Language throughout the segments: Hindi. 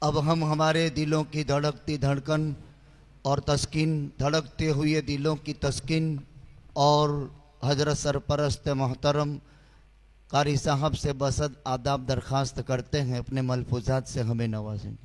अब हम हमारे दिलों की धड़कती धड़कन और तस्कीन, धड़कते हुए दिलों की तस्कीन और हजरत सरपरस्त मोहतरम कारी साहब से बसद आदाब दरख्वास्त करते हैं, अपने मलफूजात से हमें नवाजेंगे।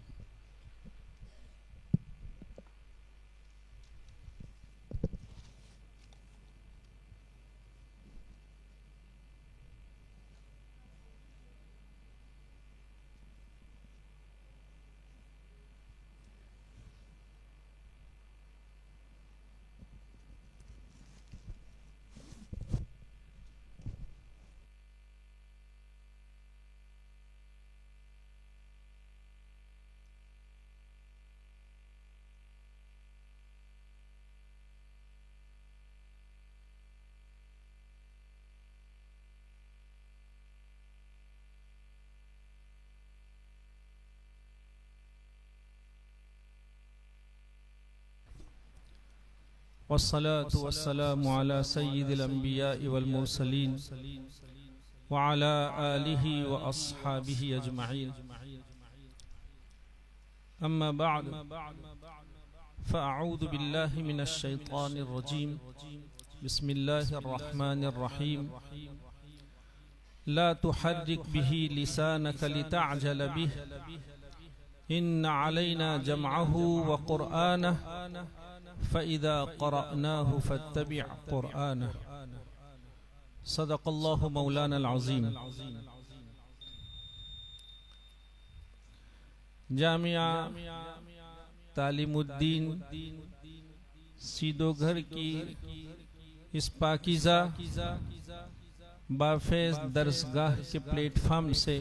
वस्सलातु वस्सलामु अला सय्यिदिल अंबिया वल मुरसलीन व अला आलिहि व अस्हाबिहि अजमईन। अम्मा बअद फ़अऊज़ु बिल्लाहि मिनश शैतानिर रजीम। बिस्मिल्लाहिर रहमानिर रहीम। ला तुहर्रिक बिही लिसानक लितअजल बिहि इन्न अलैना जमअहु व क़ुरआनह फ़इज़ा क़रअनाहु फ़त्तबिअ क़ुरआनह। सदक़ल्लाहु मौलानल अज़ीम। जामिया तालीमुद्दीन सीदोघर की इस पाकीज़ा बाफेज़ दरसगाह के प्लेटफार्म से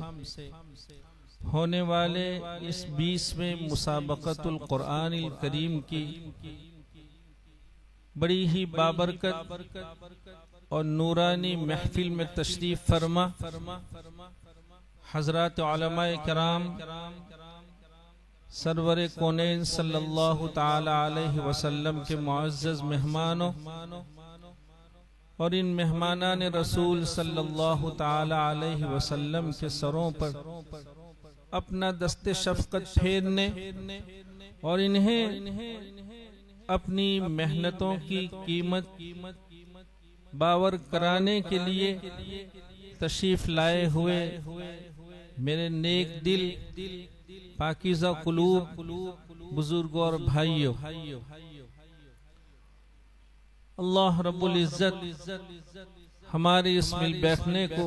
होने वाले इस 20वें मुसाबक़तुल क़ुरआनिल करीम की बड़ी ही बाबरकत और नूरानी महफिल में तशरीफ फरमा हज़रात उलमाए किराम सरवरे कौनैन सल्लल्लाहु ताला अलैहि वसल्लम के मुअज़्ज़ज़ मेहमानों और इन मेहमानान रसूल सल्लल्लाहु ताला अलैहि वसल्लम के सरों पर अपना दस्ते शफ़क़त फेरने और इन्हें अपनी मेहनतों की कीमत बावर कराने के लिए तशरीफ लाए हुए मेरे नेक दिल पाकीज़ा कुलूब बुजुर्गों और भाइयों, अल्लाह रब्बुल इज़्ज़त हमारे इस मिल बैठने को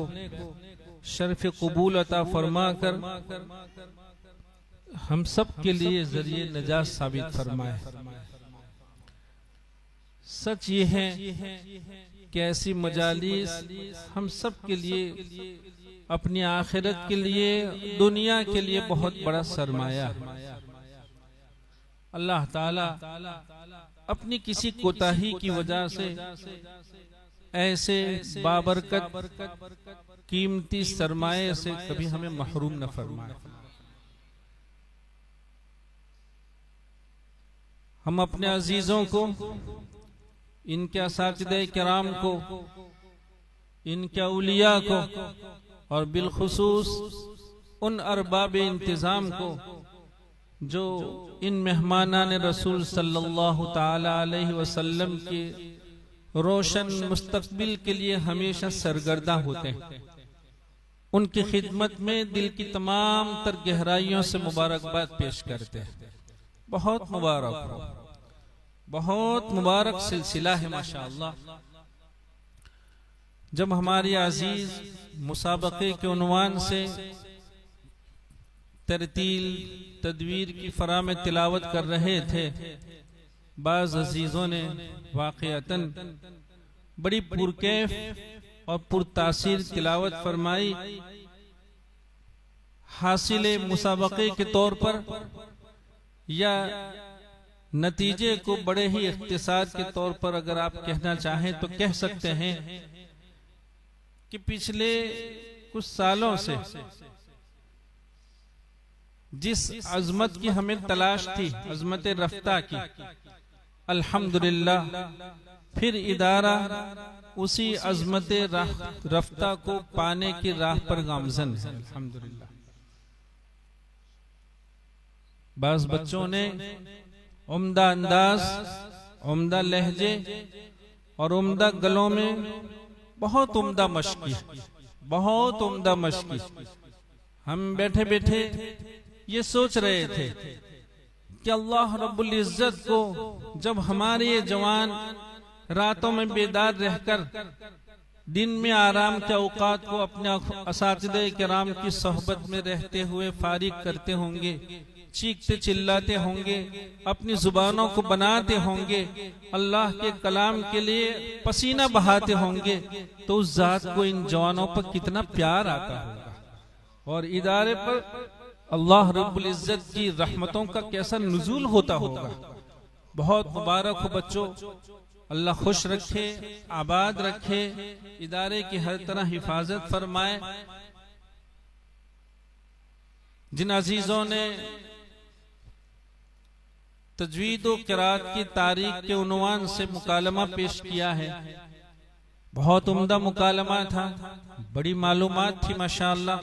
शर्फ़ कबूल अता फरमा कर हम सब के लिए ज़रिए नजात साबित फरमाए। सच ये है कि ऐसी मजालिस हम सब के लिए, अपनी आखिरत के लिए, दुनिया के लिए बहुत बड़ा सरमाया है। अल्लाह ताला अपनी किसी कोताही की वजह से ऐसे बाबरकत कीमती सरमाए से कभी हमें महरूम न फरमाए। हम अपने अजीजों को, इनके असातिज़े किराम को, इनके औलिया को और बिलखुसूस उन अरबाब इंतज़ाम को जो इन मेहमानान रसूल सल्लल्लाहु ताला अलैहि वसल्लम के रोशन मुस्तक़बिल के लिए हमेशा सरगर्दा होते हैं, उनकी खिदमत में दिल की तमाम तर गहराइयों से मुबारकबाद पेश करते हैं। बहुत मुबारक हो, बहुत मुबारक सिलसिला है माशाअल्लाह। जब हमारी अजीज मुसाबके के उन्वान से तरतील तदवीर की फरा में तिलावत कर रहे थे, बाज़ अजीजों ने वाक़ियतन बड़ी पुरकैफ और पुरतासीर तिलावत फरमाई। हासिले मुसाबके के तौर पर या नतीजे को बड़े ही इख्तिसार के तौर पर अगर आप कहना चाहें तो कह सकते हैं कि पिछले कुछ सालों से जिस अजमत की हमें तलाश थी, अजमत रफ्ता की, अल्हम्दुलिल्लाह फिर इदारा उसी अजमत रफ्ता को पाने की राह पर गामजन है। अल्हम्दुलिल्लाह बास बच्चों ने उम्दा अंदाज, उम्दा लहजे और उम्दा गलों में बहुत उम्दा मश्क की, बहुत उम्दा मश्क की। हम बैठे बैठे ये सोच रहे थे कि अल्लाह रब्बुल इज्जत को जब हमारे ये जवान रातों में बेदार रहकर दिन में आराम के औकात को अपने असातिज़े किराम की सोहबत में रहते हुए फारिग करते होंगे, चीखते चिल्लाते होंगे, अपनी जुबानों को बनाते होंगे, अल्लाह के कलाम के लिए पसीना बहाते होंगे, तो उस जात को इन जवानों पर कितना प्यार आता होगा और इदारे पर अल्लाह रब्बुल इज्जत की रहमतों का कैसा नुज़ूल होता होगा। बहुत मुबारक हो बच्चों, अल्लाह खुश रखे, आबाद रखे, इदारे की हर तरह हिफाजत फरमाए। जिन अजीजों ने तजवीद व क़िराअत की तारीख के उन्वान से मुकालमा पेश किया है, बहुत उम्दा मुकालमा था, बड़ी मालूमात थी माशाअल्लाह।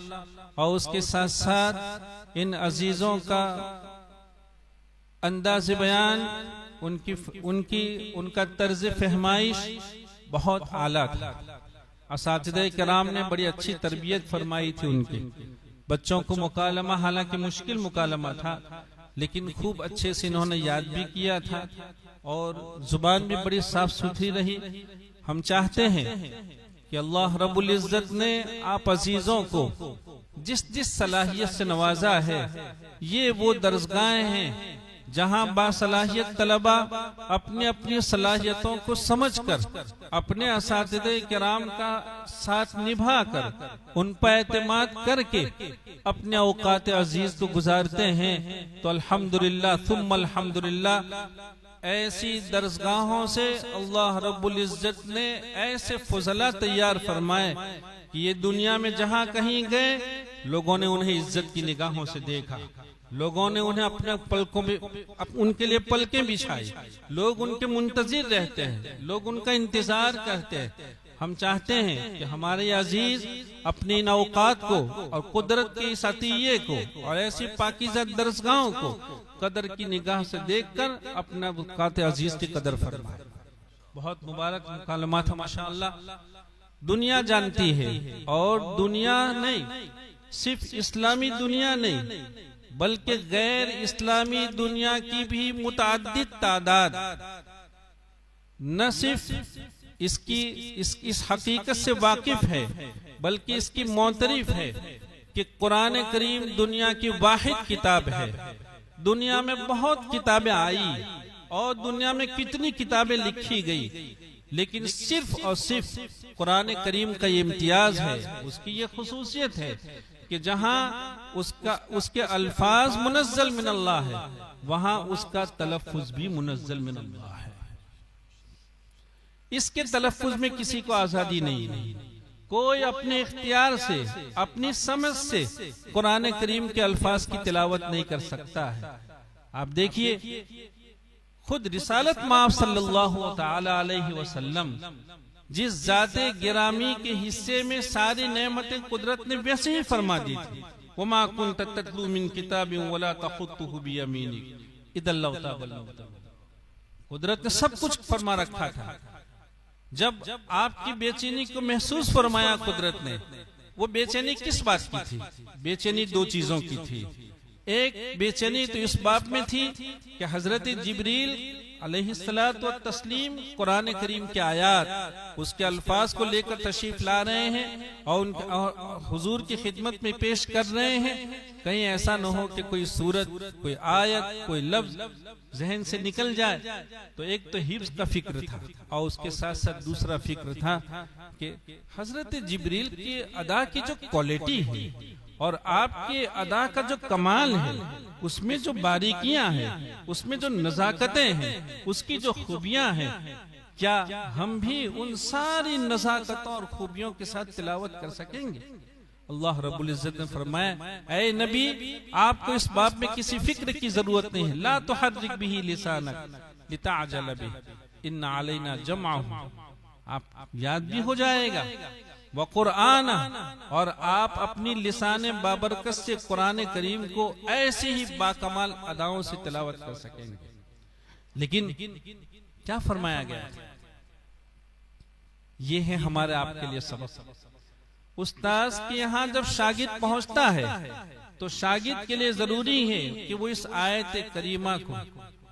और उसके साथ साथ इन अजीजों का अंदाज़ बयान, उनका तर्ज फहमाइश बहुत आला था। असातिज़े किराम ने बड़ी अच्छी तरबियत फरमाई थी उनके बच्चों को। मुकालमा हालांकि मुश्किल मुकालमा था, लेकिन खूब अच्छे से इन्होंने याद भी किया था और जुबान भी बड़ी साफ सुथरी रही। हम चाहते हैं कि अल्लाह रब्बुल इज्जत ने आप अजीजों को जिस जिस सलाहियत से नवाजा है, ये वो दरसगाहें हैं जहां बासलाहियत तलबा अपनी अपनी सलाहियतों को समझकर अपने असातिज़े किराम का साथ निभाकर उन पर एतमाद करके अपने औकात अजीज को गुजारते हैं। तो अल्हम्दुलिल्लाह सुम्मा अल्हम्दुलिल्लाह, ऐसी दरसगाहों से अल्लाह रब्बुल इज्जत ने ऐसे फुजला तैयार फरमाए कि ये दुनिया में जहां कहीं गए लोगों ने उन्हें इज्जत की निगाहों से देखा, लोगों ने उन्हें अपने पलकों में उनके लिए पलकें बिछाई, लोग उनके मुंतजिर रहते हैं, लोग उनका इंतजार करते हैं। हम चाहते हैं कि हमारे अजीज अपनी इन औकात को और कुदरत के इस अतिये को और ऐसी पाकीज़ा दरसगाहों को कदर की निगाह से देखकर अपना औकात अजीज की कदर फरमाए। बहुत मुबारक मुकालमा था माशाअल्लाह। दुनिया जानती है, और दुनिया नहीं, सिर्फ इस्लामी दुनिया नहीं बल्कि गैर इस्लामी दुनिया की भी मुतअद्दिद तादाद न सिर्फ इस हकीकत से वाकिफ है बल्कि इसकी मोतरिफ है कि कुरान करीम दुनिया की वाहिद किताब है। दुनिया में बहुत किताबें आई और दुनिया में कितनी किताबें लिखी गई, लेकिन सिर्फ और सिर्फ कुरान करीम का ये इम्तियाज है, उसकी ये खुसूसियत है कि जहां उसके अल्फाज मुनज़्ज़ल मिन अल्लाह है, वहां उसका तलफ़्फ़ुज़ भी मुनज़्ज़ल मिन अल्लाह है। इसके तलफ़्फ़ुज़ में किसी को आजादी नहीं है। कोई अपने इख्तियार से, अपनी समझ से कुरान करीम के अल्फाज की तिलावत नहीं कर सकता है। आप देखिए, खुद रिसालत माफ सल्लल्लाहु तआला अलैहि वसल्लम जिस जाते गिरामी के हिस्से में सारी नेमतें कुदरत ने वैसे ही फरमा दी थी, वमा कुन्त ततलू मिन किताबिन वला तखुत्तुहु बियमीनिक इदल कुदरत ने सब कुछ फरमा रखा था। जब आपकी बेचैनी को महसूस फरमाया कुदरत ने, वो बेचैनी किस बात की थी? बेचैनी दो चीजों की थी। एक बेचैनी तो इस बात में थी कि हजरत जिब्रील अलैहिस्सलातु व तस्लीम कुरान करीम के आयात, उसके अल्फाज को लेकर तशरीफ ला रहे हैं और हुजूर की खिदमत में पेश कर रहे हैं। कहीं ऐसा न हो कि कोई सूरत, कोई आयत, कोई लफ्ज जहन से निकल जाए। तो एक तो हिफ्ज का फिक्र था और उसके साथ साथ दूसरा फिक्र था कि हजरत जिब्रील की अदा की जो क्वालिटी है और आपके अदा का जो कमाल है, उसमें जो बारीकियां हैं, उसमें जो नजाकतें हैं, उसकी जो खूबियां हैं, क्या हम भी उन सारी नजाकतों और खूबियों के साथ तिलावत कर सकेंगे? अल्लाह रब्बुल इज्जत ने फरमाया, ऐ नबी, आपको इस बात में किसी फिक्र की जरूरत नहीं है। ला तुहर्रिक बिही लिसानक लिताअजल बिही इन्ना अलैना जमअहु, आप याद भी हो जाएगा, व कुरान, और आप अपनी लिसाने बाबरकत से कुरान करीम को ऐसे ही बाकमाल अदाओं से तिलावत कर सकेंगे। लेकिन क्या फरमाया गया? ये है हमारे आपके लिए सबक। उस्ताद के यहाँ जब शागिर्द पहुंचता है तो शागिर्द के लिए जरूरी है कि वो इस आयत करीमा को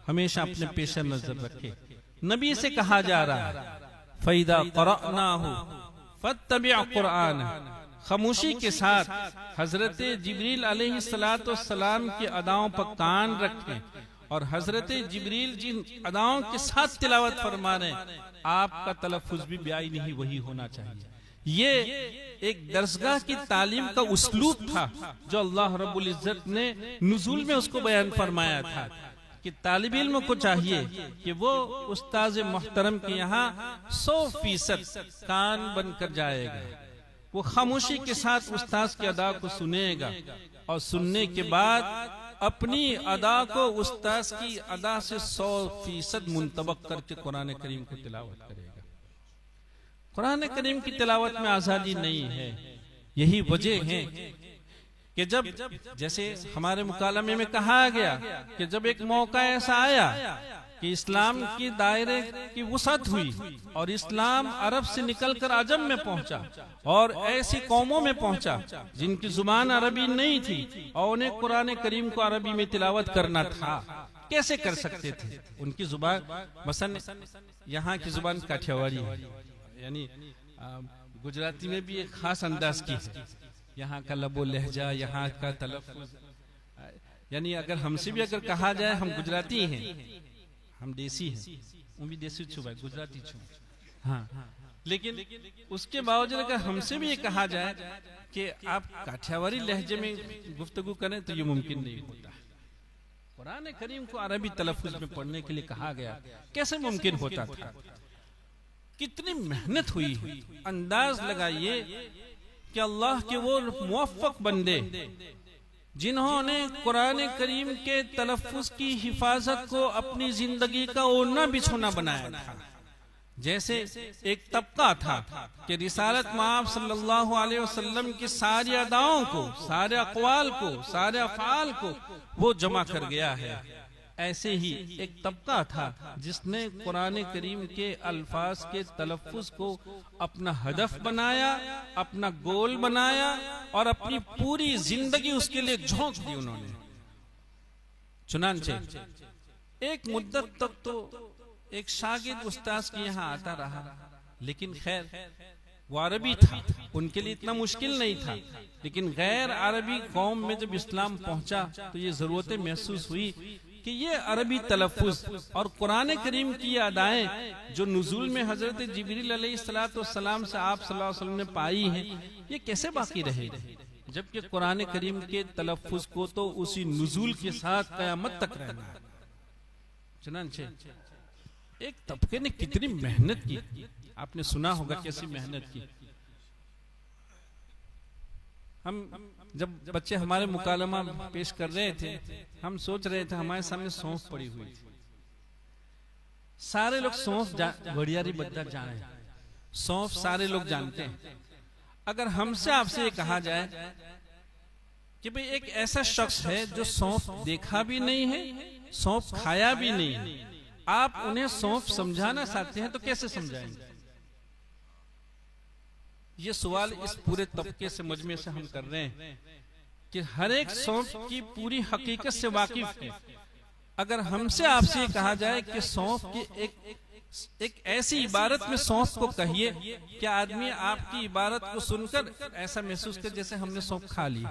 हमेशा अपने पेश नजर रखे। नबी से कहा जा रहा है फैदा क़रअनाहु फत्तबि' कुरान। खामोशी के साथ हजरत जिब्रील अलैहिस्सलाम की अदाओं पर कान रखें, और हजरत जिब्रील जिन अदाओं के साथ तिलावत फरमा रहे हैं आपका तलफ्फुज भी ब्याई नहीं वही होना चाहिए। ये एक दरसगाह की तालीम का उसलूब था जो अल्लाह रब्बुल इज्जत ने नुज़ूल में उसको बयान फरमाया था कि तालिब इल्म को चाहिए कि वो उस्ताद मोहतरम के यहाँ 100% कान बनकर जाएगा। वो खामोशी के साथ उस्ताद की अदा को सुनेगा और सुनने के बाद अपनी अदा को उस्ताद की अदा से 100% मुंतबक करके कुरान करीम को तिलावत करेगा। कुरान करीम की तिलावत में आजादी नहीं है। यही वजह है कि जब जैसे हमारे मुकालमे में कहा गया कि जब एक मौका ऐसा आया कि इस्लाम की दायरे की वुसअत हुई और इस्लाम अरब से निकलकर अजम में पहुंचा और ऐसी कौमों में पहुंचा जिनकी जुबान अरबी नहीं थी और उन्हें कुरान करीम को अरबी में तिलावत करना था, कैसे कर सकते थे? उनकी जुबान मसन यहाँ की जुबान काठियावाड़ी है, यानी गुजराती में भी एक खास अंदाज की है। यहाँ का लबो लहजा, यहाँ का तलफ्फुज, यानी अगर हमसे भी अगर कहा जाए हम गुजराती हैं, हम देसी हैं, वो भी देसी छू भाई गुजराती छू, हाँ, लेकिन उसके बावजूद अगर हमसे भी ये कहा जाए कि आप काठियावाड़ी लहजे में गुफ्तगू करें तो ये मुमकिन नहीं होता। कुरान करीम को अरबी तलफ्फुज में पढ़ने के लिए कहा गया, कैसे मुमकिन होता था? कितनी मेहनत हुई। अंदाज लगाइए कि अल्लाह के वो मुवफ्फक बंदे जिन्होंने कुरान करीम के तलफ्फुज की हिफाजत को अपनी जिंदगी का ओढ़ना बिछोना बनाया था। जैसे एक तबका था कि रिसालत माब सल्लल्लाहु अलैहि वसल्लम की सारी अदाओं को, सारे अक़वाल को, सारे अफ़आल को वो जमा कर गया है। ऐसे ही एक तबका था जिसने कुरान करीम के अल्फाज के तलफ्फुज को अपना हदफ बनाया, अपना गोल बनाया और अपनी पूरी जिंदगी उसके लिए झोंक दी उन्होंने। चुनांचे एक मुद्दत तक तो एक शागिर्द उस्ताद के यहाँ आता रहा, लेकिन खैर वो अरबी था, उनके लिए इतना मुश्किल नहीं था। लेकिन गैर अरबी कौम में जब इस्लाम पहुंचा तो ये जरूरतें महसूस हुई कि ये अरबी तलफ्फुज और कुरान करीम की ये अदाएं जो नुज़ूल में हजरत जिब्रील अलैहिस्सलाम से आप सल्लल्लाहु अलैहि वसल्लम ने पाई हैं, ये कैसे बाकी रहेगी, जबकि कुरान करीम के तलफ्फुज को तो उसी नुज़ूल के साथ क़यामत तक रहना है। चुनांचे एक तबके ने कितनी मेहनत की, आपने सुना होगा कैसी मेहनत की। हम जब बच्चे हमारे मुकालमा पेश कर रहे थे, हम सोच रहे थे हमारे सामने सौंफ पड़ी हुई थी। सारे लोग सौंफ वड़ियारी बद्दा जाने, सौंफ सारे लोग जानते हैं। अगर हमसे आपसे ये कहा जाए कि भाई एक ऐसा शख्स है जो सौंफ देखा भी नहीं है, सौंफ खाया भी नहीं है, आप उन्हें सौंफ समझाना चाहते हैं तो कैसे समझाएंगे? ये सवाल इस पूरे तबके से मजमे से हम कर रहे हैं कि हर एक सौंफ की पूरी हकीकत से वाकिफ है। अगर हमसे आपसे कहा जाए कि सौंफ की एक ऐसी इबारत में सौंफ को कहिए कि आदमी आपकी इबारत को सुनकर ऐसा महसूस करे जैसे हमने सौंफ खा ली,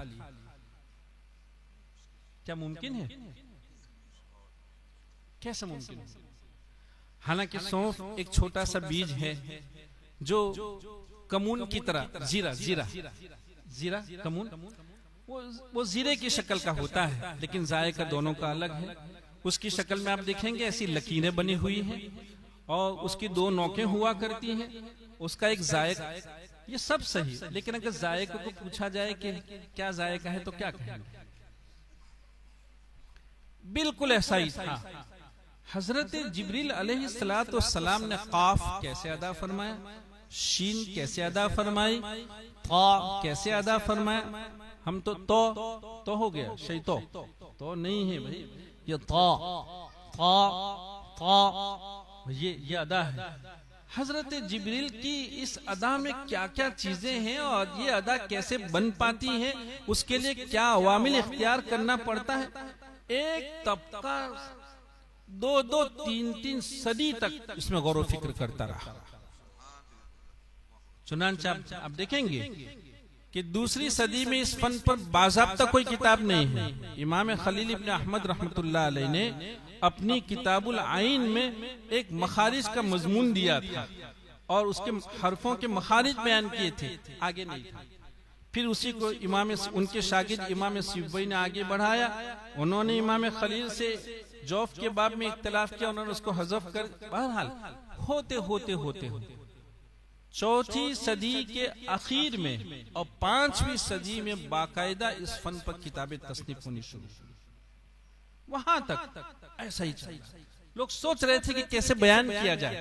क्या मुमकिन है? कैसे मुमकिन है? हालांकि सौंफ एक छोटा सा बीज है जो कमून की तरह, जीरा कमून, वो जीरे की शक्ल का होता है, लेकिन जायका दोनों का अलग है। उसकी शक्ल में आप देखेंगे ऐसी लकीरें बनी हुई हैं और उसकी दो नोकें हुआ करती हैं, उसका एक जायका, ये सब सही। लेकिन अगर जायके को पूछा जाए कि क्या जायका है तो क्या कहेंगे? बिल्कुल ऐसा ही था। हजरत जिब्रील अलैहिस्सलाम ने काफ कैसे अदा फरमाया, शीन कैसे अदा फरमाई, ता कैसे अदा फरमाया। हम तो हो गया शै तो नहीं है भाई, ये ता ये अदा है। हजरत जिब्रील की इस अदा में क्या क्या चीजें हैं और ये अदा कैसे बन पाती है, उसके लिए क्या अवामिल इख्तियार करना पड़ता है। एक तबका 2-3 सदी तक इसमें गौर व फिक्र करता रहा। चुनांचे आप देखेंगे कि दूसरी सदी में इस फन पर बाज़ाब्ता कोई किताब नहीं है। इमाम खलील इब्न अहमद रहमतुल्लाह अलैह ने अपनी किताबुल आइन में एक मखारिज का मजमून दिया था और उसके हरफों के मखारिज बयान किए थे, आगे नहीं था। फिर उसी को उनके शागिर्द इमाम सिब्बई ने आगे बढ़ाया। उन्होंने इमाम खलील से जौफ के बाब में इख्तिलाफ किया, उन्होंने उसको हज़फ कर, बहरहाल होते चौथी सदी के आखिर में और 5वीं सदी में बाकायदा इस फन पर किताबें तस्नीफ होनी शुरू। वहां तक ऐसा ही चला। लोग सोच रहे थे कि कैसे बयान किया जाए।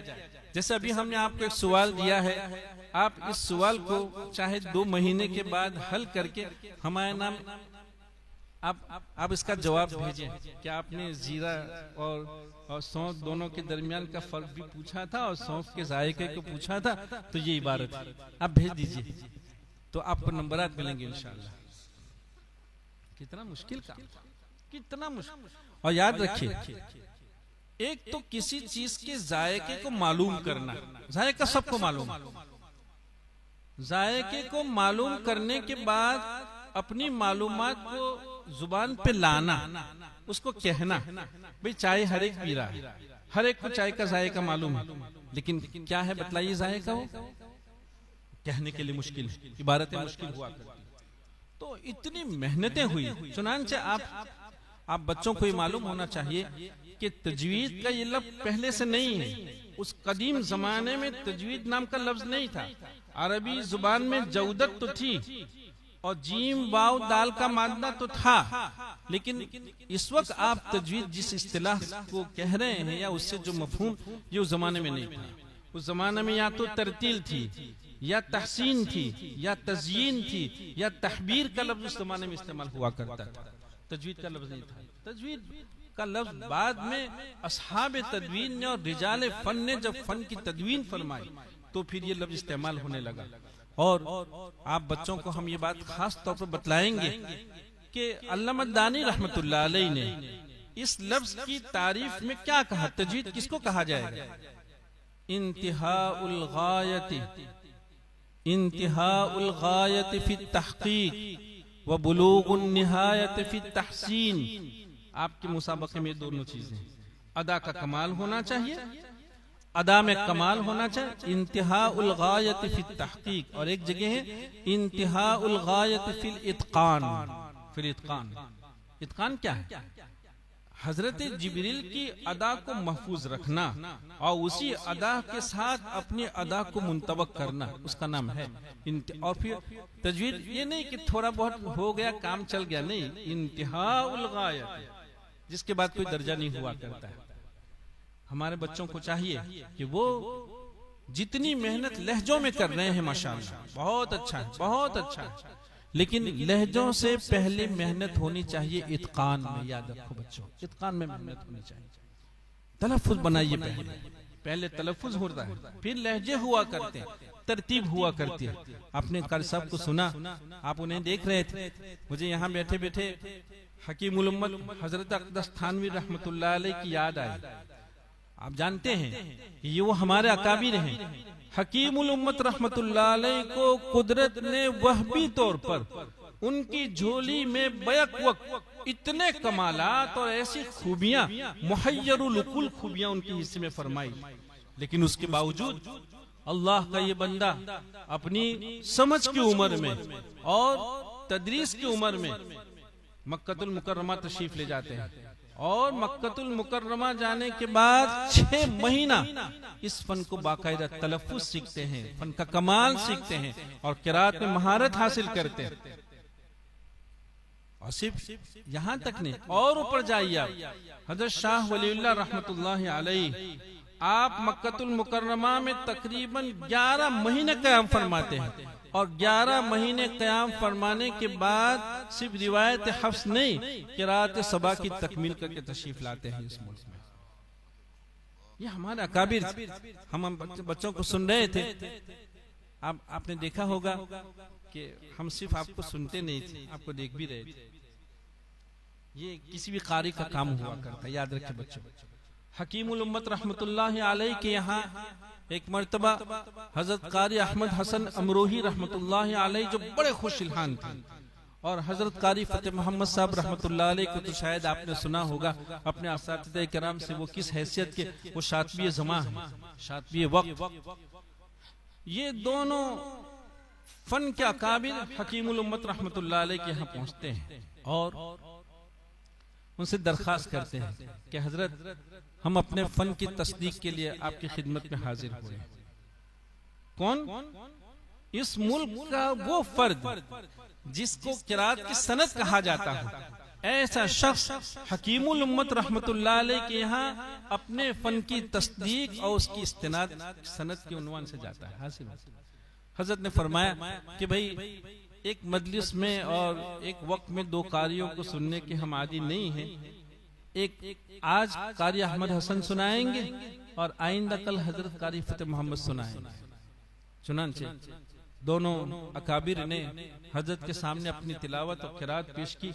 जैसे अभी हमने आपको एक सवाल दिया है, आप इस सवाल को चाहे 2 महीने के बाद हल करके हमारे नाम आप इसका जवाब भेजें। क्या आपने जीरा और सौंफ दोनों के दरमियान का फर्क भी पूछा था और सौंफ के जायके को पूछा था, तो ये इबारत है। आप भेज दीजिए तो आपको नंबरात मिलेंगे इंशाअल्लाह। कितना मुश्किल काम, कितना मुश्किल। और याद रखिए, एक तो किसी चीज के जायके को मालूम करना, जायका सबको मालूम, जायके को मालूम करने के बाद अपनी मालूमात को जुबान पे लाना, उसको कहना। भाई चाय हर एक पी रहा है, हर एक को चाय का जायका मालूम है, लेकिन क्या है बतलाइए जायका, वो कहने के लिए मुश्किल है, इबारतें मुश्किल हुआ करती। तो इतनी मेहनतें हुई। चुनांचे आप बच्चों को ये मालूम होना चाहिए कि तजवीद का ये लफ्ज पहले से नहीं है। उस कदीम जमाने में तजवीद नाम का लफ्ज नहीं था। अरबी जुबान में जौदत तो थी और जीम वाव दाल का मादा तो था, लेकिन इस वक्त आप तजवीद जिस इस्तिलाह को कह रहे हैं या उससे जो मफहूम, ये उस जमाने में नहीं था। उस जमाने में या तो तरतील थी या तहसीन थी या तज़यीन थी या तहबीर का लफ्ज उस जमाने में इस्तेमाल हुआ करता था। तजवीद का लफ्ज नहीं था। तजवीद का लफ्ज बाद में असहाब तदवीन ने और रिजाल फन ने जब फन की तदवीन फरमाई तो फिर ये लफ्ज इस्तेमाल होने लगा। और आप बच्चों को हम ये बात खास तौर पर बतलाएंगे कि अल्लामा दानी रहमतुल्लाह अलैह ने इस लफ्ज की तारीफ में क्या कहा। तजवीद किसको कहा जाएगा? इंतिहाउल गायत फी तहकीक व बुलूगुन निहायत फी तहसीन। आपके मुसाबके में दोनों चीजें, अदा का कमाल होना चाहिए, अदा में कमाल होना चाहिए। इंतिहाउल गायत फी तहकीक, और एक जगह है इंतिहाउल गायत फिल इत्कान। फिल इत्कान, इत्कान क्या है? हजरत जिब्रील की अदा को महफूज रखना और उसी अदा के साथ अपनी अदा को मुंतबक करना, उसका नाम है। और फिर तजवीद ये नहीं कि थोड़ा बहुत हो गया काम चल गया, नहीं, इंतिहाउल गायत, जिसके बाद कोई दर्जा नहीं हुआ करता है। हमारे बच्चों को चाहिए कि वो जितनी मेहनत लहजों में कर रहे हैं माशाअल्लाह, बहुत अच्छा है, बहुत अच्छा है, लेकिन लहजों से पहले मेहनत होनी चाहिए इत्कान में। याद रखो बच्चों, इत्कान में मेहनत होनी चाहिए। तलफ्फुज बनाइए, पहले तलफ्फुज होता है, फिर लहजे हुआ करते हैं, तरतीब हुआ करती है। आपने कारी साहब को सुना, आप उन्हें देख रहे थे, मुझे यहाँ बैठे बैठे हकीमुल उम्मत हजरत अक़दस थानवी रहमतुल्लाह अलैह की याद आई। आप जानते हैं कि ये वो हमारे अकाबिर हैं। हकीमुल उम्मत रहमतुल्लाह अलैह को कुदरत ने वहबी तौर पर उनकी झोली में बैक वक्त इतने कमालात और ऐसी खूबियां, मुहय्यरुल उकुल खूबियां उनके हिस्से में फरमाई, लेकिन उसके बावजूद अल्लाह का ये बंदा अपनी समझ की उम्र में और तदरीस की उम्र में मक्कतुल मुकर्रमा तशरीफ ले जाते हैं और मक्कतुल मुकर्रमा जाने के बाद 6 महीना इस फन को बाकायदा तलफ्फुज सीखते हैं, फन का कमाल सीखते हैं और किरात में महारत हासिल करते हैं। और सिर्फ यहाँ तक नहीं, और ऊपर जाइए आप, हजरत शाह वलीउल्लाह रहमतुल्लाह अलैह आप मक्कतुल मुकर्रमा में तकरीबन 11 महीने क़याम फरमाते हैं, और 11 महीने क़याम फरमाने के बाद सिर्फ रिवायत हफ्स नहीं, क़िराअत सबा की तकमील करके तशरीफ लाते हैं इस मुल्क में। ये हमारे अकाबिर, हम बच्चों को सुन रहे थे। आपने देखा होगा कि हम सिर्फ आपको सुनते नहीं थे, आपको देख भी रहे थे। ये किसी भी कारी का काम हुआ करता, याद रखे बच्चों। हकीमुल उम्मत रहमतुल्लाह अलैह के यहाँ एक मर्तबा हजरत कारी अहमद हसन अमरोही रहमतुल्लाह अलैह, जो बड़े खुश इल्हान थे, और हजरत कारी फतेह मोहम्मद साहब रहमतुल्लाह अलैह को तो शायद आपने सुना होगा अपने असातिज़े किराम से, वो किस हैसियत के, वो शातिबी ज़मां है, शातिबी वक्त। ये दोनों फन के अकाबिर हकीमुल उम्मत रहमतुल्लाह अलैह के यहाँ पहुँचते हैं और उनसे दरखास्त करते हैं कि हजरत, हम अपने फन की तस्दीक के लिए आपकी खिदमत में हाजिर हुए। कौन? इस मुल्क का वो फर्द जिसको किरात की सनद कहा जाता है, ऐसा शख्स हकीमुल उम्मत रहमतुल्लाह अलैह के यहाँ अपने फन की तस्दीक और उसकी इस्तिनाद सनद के उन्वान से जाता है हासिल। हजरत ने फरमाया कि भाई एक मजलिस में और एक वक्त में दो कारियों को सुनने के हम आदी नहीं हैं। एक आज कारी अहमद हसन सुनाएंगे और आइंदा कल हजरत कारी फतेह मोहम्मद सुनाएंगे। चुनांचे दोनों अकाबिर ने हजरत के सामने अपनी तिलावत और क़िराअत पेश की।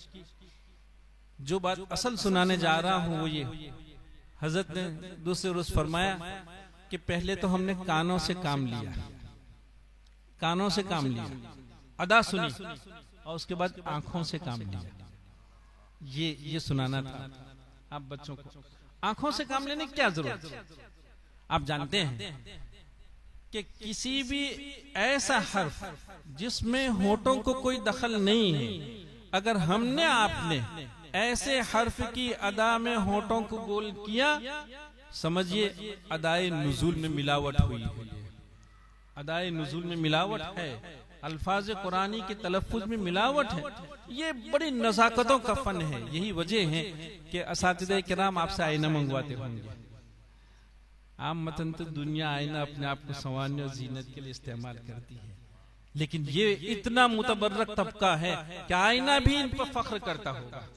जो बात असल सुनाने जा रहा हूँ वो ये, हजरत ने दूसरे रोज फरमाया कि पहले तो हमने कानों से काम लिया, कानों से काम लिया, अदा सुनी, और उसके बाद आंखों से काम लिया। ये सुनाना था आप बच्चों को। आंखों से काम लेने की क्या जरूरत है? आप जानते हैं कि किसी भी ऐसा हर्फ जिसमें होठों को कोई दखल नहीं है, अगर हमने आपने ऐसे हर्फ की अदा में होठों को गोल किया, समझिए अदाए नुज़ूल में मिलावट हुई है। अदाए नुज़ूल में मिलावट है, अल्फाज कुरानी के तलफ़्फ़ुज़ में मिलावट है। ये बड़ी नज़ाकतों का फन है। यही वजह है कि असातिज़े किराम आपसे आईना मंगवाते होंगे। आम मतन तो दुनिया आईना अपने आप को संवारने और जीनत के लिए इस्तेमाल करती है, लेकिन ये इतना मुतबर्रक तबका है कि आईना भी इन पर फख्र करता होगा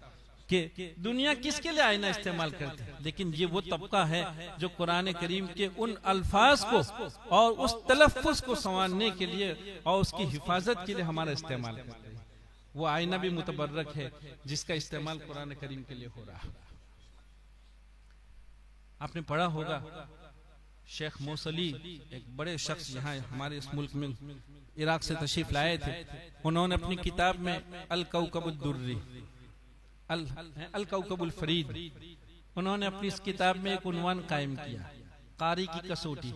कि दुनिया किसके लिए आईना इस्तेमाल करती है। लेकिन ये वो तबका है जो कुरान करीम के उन अल्फाज को और उस तलफ़्फ़ुज़ को संवारने के लिए और उसकी हिफाजत के लिए हमारा इस्तेमाल करता है। वो आईना भी मुतबर्रक है जिसका इस्तेमाल कुरान करीम के लिए हो रहा है। आपने पढ़ा होगा शेख मौसली, एक बड़े शख्स यहाँ हमारे इस मुल्क में इराक से तशरीफ लाए थे। उन्होंने अपनी किताब में अल कौकबुद दुर्री, अल कौकबुल फरीद, उन्होंने अपनी इस किताब में एक उन्वान कायम किया, कारी की कसौटी।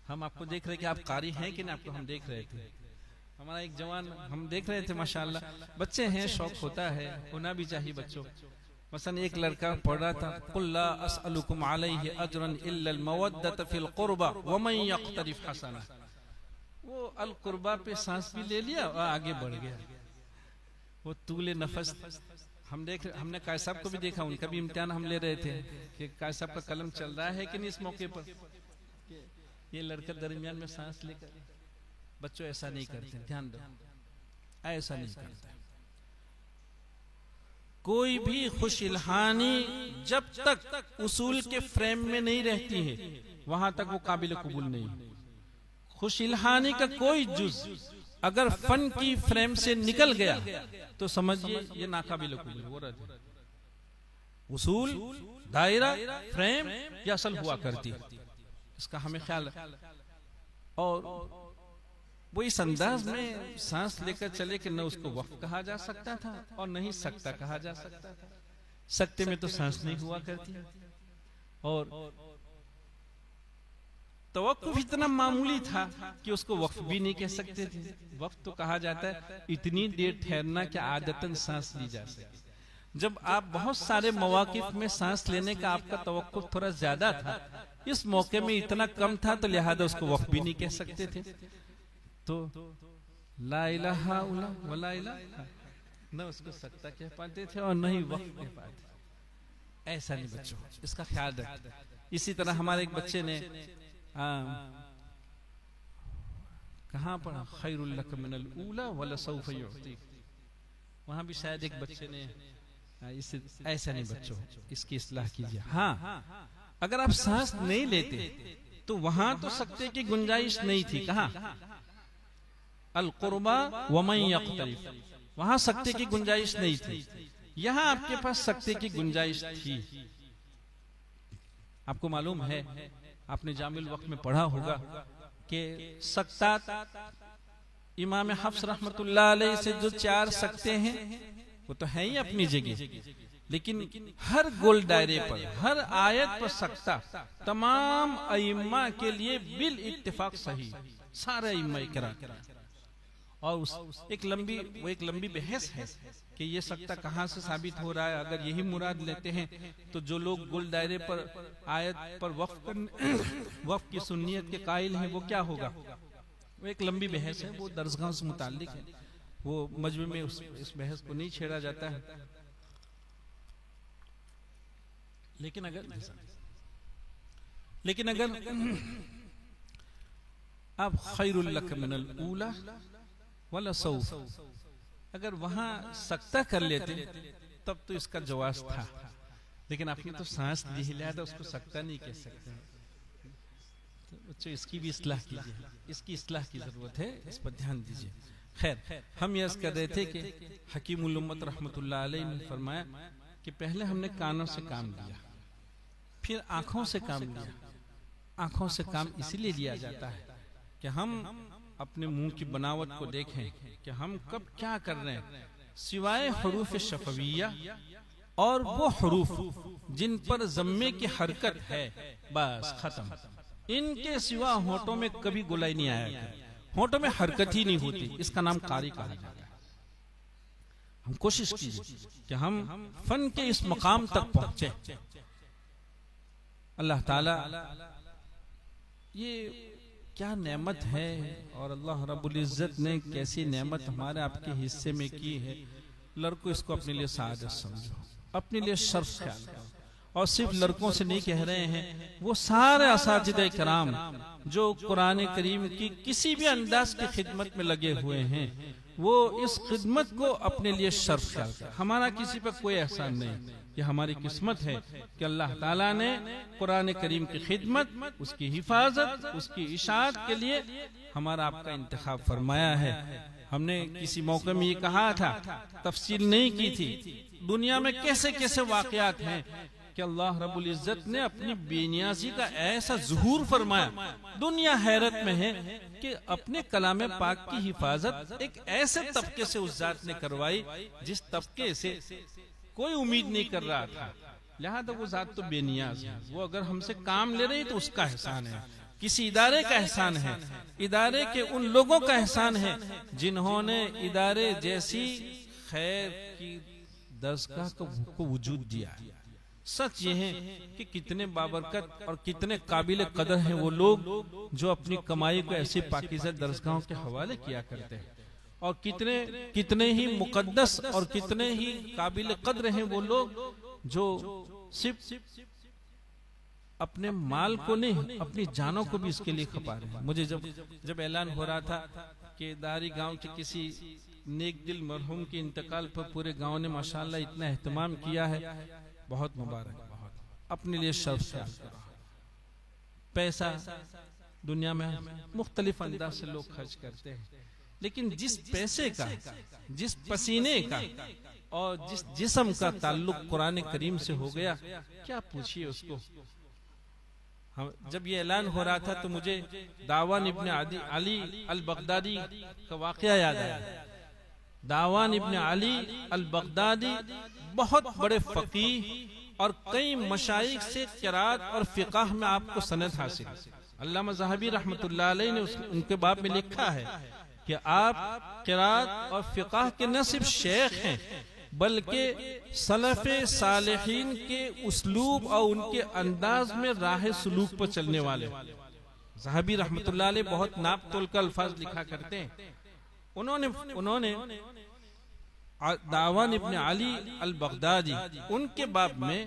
हम आपको देख रहे कि आप कारी हैं कि नहीं, आपको हम देख रहे थे। हमारा एक जवान हम देख रहे थे, माशाअल्लाह बच्चे हैं, शौक होता है, होना भी चाहिए बच्चों। मसलन एक लड़का पढ़ रहा था, कुल ला असअलुकुम अलैहि अजरन इल्ला अल मवद्दत फिल कुर्बा व मन यक्तरिफ हसना। वो अल कुर्बा पे सांस भी ले लिया और आगे बढ़ गया। वो तूले नफस हमने काय साहब को भी देखा, उनका भी इम्तिहान हम ले रहे थे कि काय साहब का कलम चल रहा है कि नहीं इस मौके पर। ये लड़का दरमियान में सांस लेकर, बच्चों ऐसा नहीं करते, ध्यान दो, ऐसा नहीं करते। कोई भी खुश इल्हानी जब तक उसूल के फ्रेम में नहीं रहती है, वहां तक वो काबिल कबूल नहीं। खुश इल्हानी का कोई जुज अगर फन की फ्रेम से निकल गया तो समझिए ये नाकाबिल कबूल हो रहा है। उसूल, दायरा, फ्रेम ये असल हुआ करती है, इसका हमें ख्याल है। और वो इस अंदाज में सांस लेकर चले कि न उसको वक्त कहा जा सकता था और नहीं सकता कहा जा सकता था। सकते में तो सांस नहीं हुआ करती, और तवक्कुफ इतना मामूली था कि उसको वक्फ भी नहीं कह सकते थे। वक्त तो कहा जाता है इतनी देर ठहरना कि आदतन सांस ली जा सके। जब आप बहुत सारे मवाकिफ में सांस लेने का आपका तवक्कुफ थोड़ा ज्यादा था, इस मौके में इतना कम था, तो लिहाजा उसको वक्फ भी नहीं कह सकते थे। तो ला इलाहा इल्लल्लाह वला इलाहा, न उसको सकता कह पाते थे और न ही वक्त कह पाते। ऐसा नहीं बच्चों, इसका ख्याल रखें। इसी तरह हमारे एक बच्चे ने कहाँ पढ़ा, खैरुल लक मिनल ऊला वला सौफ युअतीक, वहां भी शायद एक बच्चे ने इसे, ऐसा नहीं बच्चों, इसकी इस्लाह कीजिए। हाँ, अगर आप सांस नहीं लेते तो वहां तो सकते की गुंजाइश नहीं थी। कहाँ, अल कुर्बा व मन यक्तरिफ, वहां सकते की गुंजाइश नहीं थी, यहां आपके पास सकते की गुंजाइश थी। आपको मालूम है, आपने जामिल वक्त में पढ़ा होगा कि सक्तात इमाम हफ्स रहमतुल्लाह अलैह से जो 4 सकते हैं वो तो है ही अपनी जगह, लेकिन हर गोल दायरे पर, हर आयत पर सकता तमाम अइम्मा के लिए बिल इत्तिफाक सही, सारे अइम्मा इकरार। और एक लंबी बहस है कि ये सकता कहाँ से साबित हो रहा है। अगर यही मुराद लेते हैं तो जो लोग गुल दायरे पर आयत पर वक्फ की सुन्नियत के कायल हैं वो क्या होगा, वो एक लंबी बहस है, वो दरसगाह से मुताल्लिक है, वो मजमे में इस बहस को नहीं छेड़ा जाता है। लेकिन अगर आप खैरुल लक मिनल ऊला वला सौफ, अगर वहां सकता कर लेते तब तो इसका जवाब था, लेकिन आपने तो सांस ली हिलाया था, उसको सकता नहीं कह सकते। तो बच्चों इसकी भी इस्लाह कीजिए, इसकी इस्लाह की जरूरत है, इस पर ध्यान दीजिए। खैर, हम यह कर रहे थे कि हकीमुल उम्मत रहमतुल्लाह अलैह ने फरमाया कि पहले हमने कानों से काम लिया, फिर आंखों से काम लिया। आंखों से काम इसीलिए लिया जाता है कि हम अपने मुंह की बनावट को देखें कि हम कब क्या कर रहे हैं, सिवाय हरूफ शफविया और वो हरूफ जिन पर जम्मे की हरकत है, बस खत्म। इनके सिवा होठों में कभी गोलाई नहीं आया, होठों में हरकत ही नहीं होती, इसका नाम कारी कहा जाता है। हम कोशिश कीजिए कि हम फन के इस मकाम तक पहुंचे। अल्लाह ताला, ये क्या नेमत है, और अल्लाह रब्बुल इज्जत ने कैसी नेमत हमारे आपके हिस्से में की है। लड़कों इसको अपने लिए सादत समझो, अपने लिए शर्फ ख्याल करो। और सिर्फ लड़कों से नहीं कह रहे हैं, वो सारे असातिज़े कराम जो कुरान करीम की किसी भी अंदाज की खिदमत में लगे हुए हैं, वो इस खिदमत को अपने लिए शर्फ ख्याल करें। हमारा किसी पर कोई एहसान नहीं, ये हमारी किस्मत है कि अल्लाह ताला ने कुरान करीम की खिदमत, उसकी हिफाजत, उसकी इशाअत के लिए हमारा आपका इंतखाब फरमाया है। हमने किसी मौके में ये कहा था, तफसील नहीं की थी, दुनिया में कैसे कैसे वाकयात हैं कि अल्लाह रब्बुल इज्जत ने अपनी बेनियाजी का ऐसा ज़ुहूर फरमाया, दुनिया हैरत में है कि अपने कलाम पाक की हिफाजत एक ऐसे तबके से उस जात ने करवाई जिस तबके से कोई उम्मीद नहीं कर रहा था। लिहाजा वो जात तो बेनियाज है, वो अगर हमसे काम ले रही तो उसका एहसान है, किसी इदारे का एहसान है, इदारे के उन लोगों का एहसान है जिन्होंने इदारे जैसी खैर की दरसगाह को वजूद दिया है। सच ये है कि कितने बाबरकत और कितने काबिल कदर हैं वो लोग जो अपनी कमाई को ऐसी पाकीज़ा दरसगाहों के हवाले किया करते हैं, और कितने ही मुकद्दस और कितने ही काबिल कद्र हैं वो लोग जो सिर्फ अपने माल को नहीं, अपनी जानों को भी इसके लिए खपा रहे हैं। मुझे जब ऐलान हो रहा था कि दारी गांव के किसी नेक दिल मरहूम के इंतकाल पर पूरे गांव ने माशाअल्लाह इतना एहतमाम किया है, बहुत मुबारक, बहुत। अपने लिए शर्फ ख्याल करो। पैसा दुनिया में मुख्तलिफ अंदाज से लोग खर्च करते हैं, लेकिन जिस पैसे का, जिस पसीने का और जिस जिस्म का ताल्लुक कुरान करीम से हो गया, क्या पूछिए उसको। जब ये ऐलान हो रहा था तो मुझे दावान इब्न अली अल बगदादी का वाकया याद आया। दावान इब्न अली अल बगदादी बहुत बड़े फकीह और कई मशाइख से क़िराअत और फ़िक़ह में आपको सनद हासिल। अल्लामा ज़हबी रहमतुल्लाह अलैह ने उनके बाब में लिखा है कि आप क़िराअत और फ़िक़ह के न सिर्फ शेख हैं बल्कि सलफ़े सालिहीन के उसलूब और उनके अंदाज में राह सुलूक पर चलने वाले। ज़हबी रहमतुल्लाह अलैह बहुत नाप तोल का अल्फाज लिखा करते हैं। उन्होंने दावान इब्न अली अल बगदादी उनके बाब में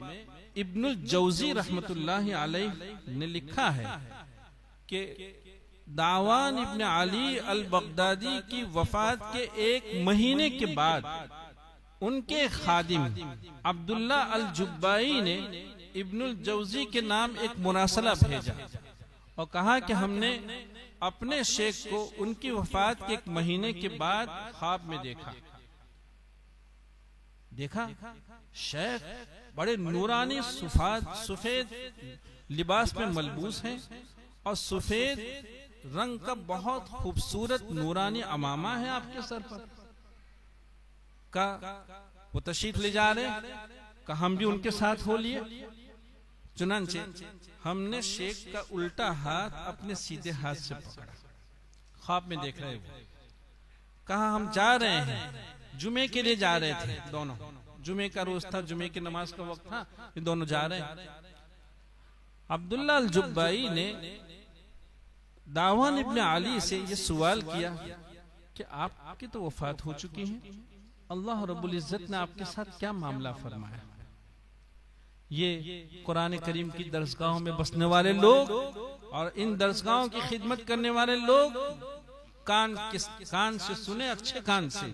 इब्नुल जौजी रहमतुल्लाहि अलैह ने लिखा है कि दावान इब्न अली अल बगदादी की वफात के एक महीने के बाद उनके खादिम अब्दुल्ला अल जुब्बाई ने इब्नुल जौजी के नाम एक मुरासला भेजा और कहा कि हमने अपने शेख को उनकी वफात के एक महीने के बाद ख्वाब में देखा शेख बड़े नूरानी सफेद लिबास में मलबूस हैं और सफेद रंग का बहुत खूबसूरत नूरानी अमामा है आपके सर पर का वो तशरीफ ले जा रहे का हम भी उनके साथ हो लिए। चुनांचे हमने शेख का उल्टा हाथ अपने सीधे हाथ से पकड़ा, ख्वाब में देख रहे हो, कहा हम जा रहे हैं, जुमे के लिए जा रहे थे दोनों, जुमे का रोज था, जुमे की नमाज का वक्त था, ये दोनों जा रहे हैं। अब्दुल्ला अल जुब्बाई ने दावान इब्न अली से ये सवाल किया कि आपकी तो वफात हो चुकी है, अल्लाह रब्बुल इज्जत ने आपके साथ क्या मामला फरमाया? ये कुरान करीम की दरसगाहों में बसने वाले लोग और इन दरसगाहों की खिदमत करने वाले लोग कान से सुने, अच्छे कान से,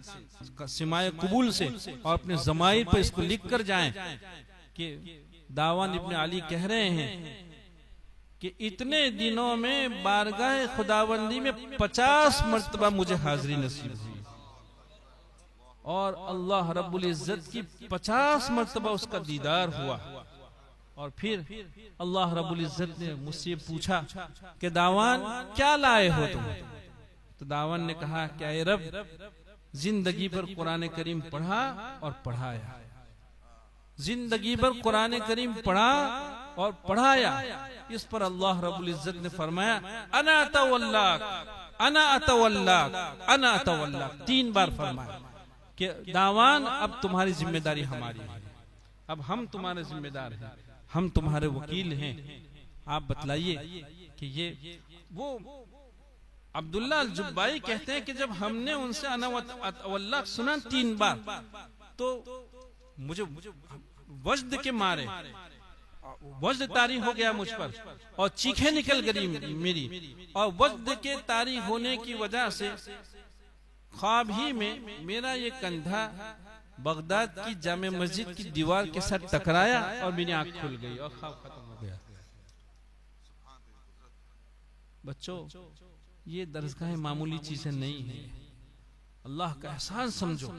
सिमाए कबूल से, और अपने ज़माइर पर इसको लिख कर जाएं कि दावान इब्न अली कह रहे हैं कि इतने दिनों में बारगाह खुदाबंदी में 50 मर्तबा मुझे हाजिरी नसीब हुई और अल्लाह रब्बुल इज्जत की 50 मर्तबा उसका दीदार हुआ। और फिर अल्लाह रब्बुल इज्जत ने मुझसे पूछा कि दावान क्या लाए हो तुम? तो दावान ने कहा क्या रब, जिंदगी भर कुरान करीम पढ़ा और पढ़ाया, जिंदगी भर कुरान करीम पढ़ा और पढ़ाया। इस पर अल्लाह रब्बुल इज्जत ने फरमाया अना अतवल्लाक, अना अतवल्लाक, अना अतवल्लाक, 3 बार फरमाया कि दावान अब तुम्हारी जिम्मेदारी हमारी है, अब हम तुम्हारे जिम्मेदार हैं, हम तुम्हारे वकील हैं, आप बतलाइए कि ये वो। अब्दुल्ला अल जुब्बाई कहते हैं कि जब हमने उनसे अना अतवल्लाक सुना 3 बार तो मुझे वज्द के मारे वज्द तारी हो गया मुझ पर और चीखें निकल गई मेरी, और वज्द के तारी होने की वजह से ख्वाब ही में मेरा ये कंधा बगदाद की जामे मस्जिद की दीवार के साथ टकराया और मेरी आंख खुल गई और ख्वाब खत्म हो गया। बच्चों, ये दरसगाह मामूली चीजें नहीं है, अल्लाह का एहसान समझो।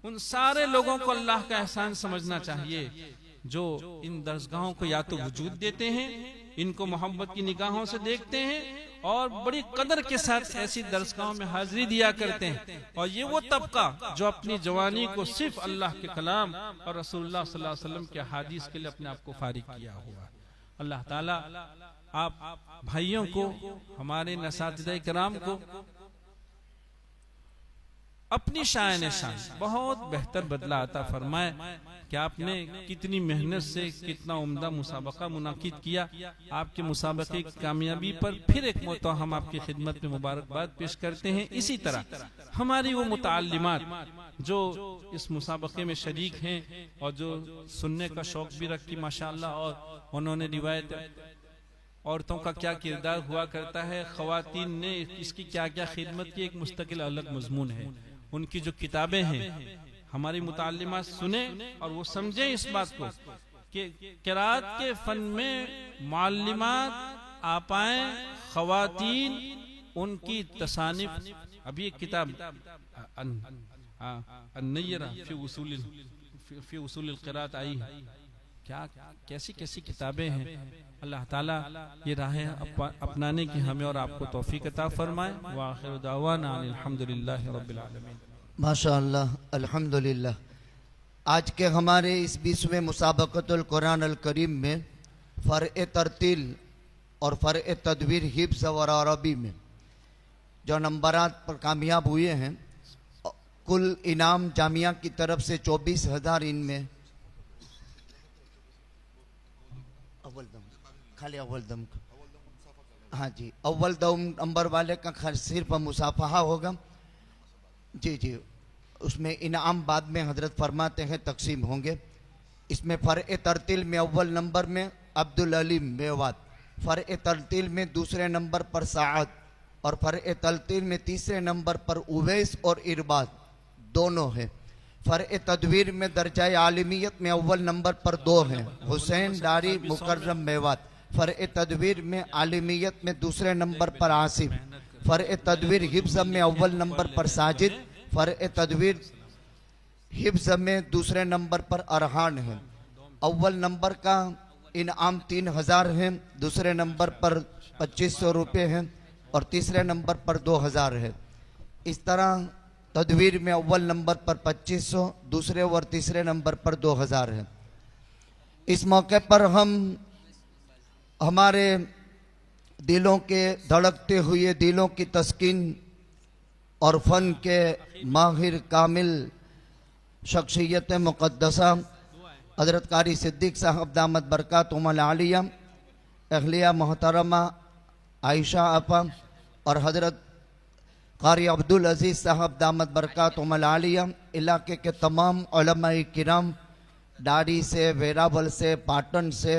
उन सारे लोगों को अल्लाह का एहसान समझना चाहिए जो इन दरसगाहों को या तो वजूद देते हैं, इनको मोहब्बत की निगाहों से देखते हैं और बड़ी कदर के साथ ऐसी दरसगाहों में हाजिरी दिया करते हैं। और ये वो तबका जो अपनी जवानी को सिर्फ अल्लाह के कलाम और रसूलुल्लाह सल्लल्लाहु अलैहि वसल्लम के हदीस के लिए अपने आप को फारिग किया हुआ। अल्लाह ताला आप भाइयों को, हमारे नसातिज़े किराम को अपनी शान शान बहुत बेहतर बदला अता फरमाए कि आपने कितनी मेहनत से कितना उम्दा मुसाबका मुनाकिद किया। आपके मुसाबके की कामयाबी पर फिर एक मौका हम आपकी खिदमत में मुबारकबाद पेश करते हैं। इसी तरह हमारी वो मुताल्लिमात जो इस मुसाबके में शरीक हैं और जो सुनने का शौक भी रखती माशाअल्लाह, और उन्होंने रिवायत औरतों का क्या किरदार हुआ करता है, ख़वातीन ने इसकी क्या क्या खिदमत की, एक मुस्तकिल अलग मजमून है। उनकी जो किताबें हैं हमारी मुताल्लिमात सुने और वो समझें इस बात को कि किरात के फन में मुअल्लिमात आपाएं ख़वातीन उनकी तसानिफ, अभी एक किताब अन्नयरा फी उसूल क़िरात आई है, क्या कैसी कैसी किताबें हैं। अल्लाह ताला ये राहें अपनाने की हमें और आपको तौफीक अता फरमाए। व आखिर दावाना अल्हम्दुलिल्लाहि रब्बिल आलमीन। माशाअल्लाह, अल्हम्दुलिल्लाह। आज के हमारे इस 20वें मुसाबक़तुल कुरान अल करीम में फ़र्ए तरतील और फ़र्ए तदवीर हिफ्ज़ और अरबी में जो नंबरात पर कामयाब हुए हैं, कुल इनाम जामिया की तरफ से 24,000 इनमें खाली अव्वल दम, हाँ जी, अव्वल दम नंबर वाले का खर्च सिर्फ मुसाफहा होगा जी जी, उसमें इनाम बाद में हजरत फरमाते हैं तकसीम होंगे। इसमें फ़र्ए तरतील में अव्वल नंबर में अब्दुल अलीम मेवात, फ़र्ए तरतील में दूसरे नंबर पर साद और फ़र्ए तरतील में तीसरे नंबर पर उवैस और इरबाद दोनों हैं। फ़र्ए तदवीर में दर्जा आलिमियत में अव्वल नंबर पर 2 हैं, हुसैन डारी मुकर्रम मेवात। फ़र्ए तदवीर में आलिमियत में दूसरे नंबर पर आसिफ। फ़र्ए तदवीर हिफ्ज़ में अव्वल नंबर पर साजिद। फ़र्ए तदवीर हिफ्ज़ में दूसरे नंबर पर अरहान है। अव्वल नंबर का इनाम 3000 है, दूसरे नंबर पर 2500 रुपये हैं और तीसरे नंबर पर 2000 है। इस तरह तदवीर में अव्वल नंबर पर 2500, दूसरे और तीसरे नंबर पर 2000 है। इस मौके पर हम हमारे दिलों के धड़कते हुए दिलों की तस्कीन और फ़न के माहिर कामिल शख्सियत मुक़द्दसा हज़रत कारी सिद्दीक़ साहब दामद बरकातुहुमुल आलिया, अहलिया मोहतरमा आयशा आपा और हज़रत कारी अब्दुल अज़ीज़ साहब दामद बरकातुहुमुल आलिया, इलाके के तमाम उलमाए किराम, डारी से, वेरावल से, पाटन से,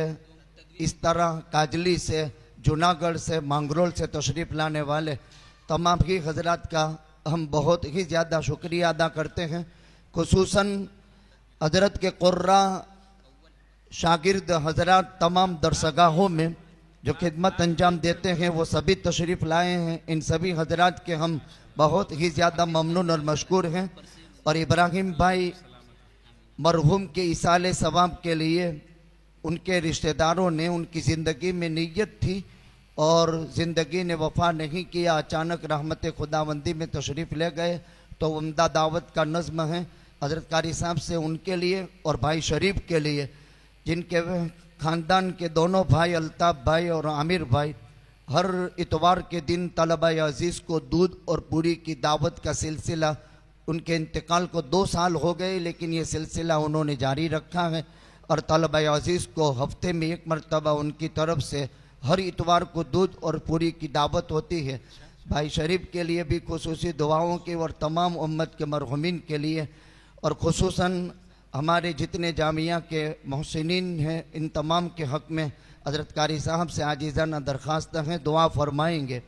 इस तरह काजली से, जूनागढ़ से, मांगरोल से तशरीफ़ लाने वाले तमाम ही हजरात का हम बहुत ही ज़्यादा शुक्रिया अदा करते हैं। खुसूसन हजरत के कुर्रा शागिर्द हजरात तमाम दरसगाहों में जो खिदमत अंजाम देते हैं वो सभी तशरीफ़ लाए हैं। इन सभी हजरात के हम बहुत ही ज़्यादा ममनून और मशकूर हैं। और इब्राहिम भाई मरहूम के इसाले सवाब के लिए उनके रिश्तेदारों ने, उनकी ज़िंदगी में नीयत थी और ज़िंदगी ने वफ़ा नहीं किया, अचानक रहमत खुदावंदी में तशरीफ़ ले गए। तो उम्दा दावत का नज़्म है हज़रत कारी साहब से उनके लिए और भाई शरीफ के लिए, जिनके ख़ानदान के दोनों भाई अल्ताफ़ भाई और आमिर भाई हर इतवार के दिन तलबा अज़ीज़ को दूध और पूरी की दावत का सिलसिला, उनके इंतकाल को 2 साल हो गए लेकिन ये सिलसिला उन्होंने जारी रखा है। और तलबा अज़ीज़ को हफ्ते में 1 मरतबा उनकी तरफ से हर इतवार को दूध और पूरी की दावत होती है। भाई शरीफ के लिए भी खुसूसी दुआओं की और तमाम उम्मत के मरहुमीन के लिए और खुसूसन हमारे जितने जामिया के मोहसिनीन हैं इन तमाम के हक़ में हज़रत कारी साहब से आजीज़ाना दरख्वास्त हैं, दुआ फरमाएंगे।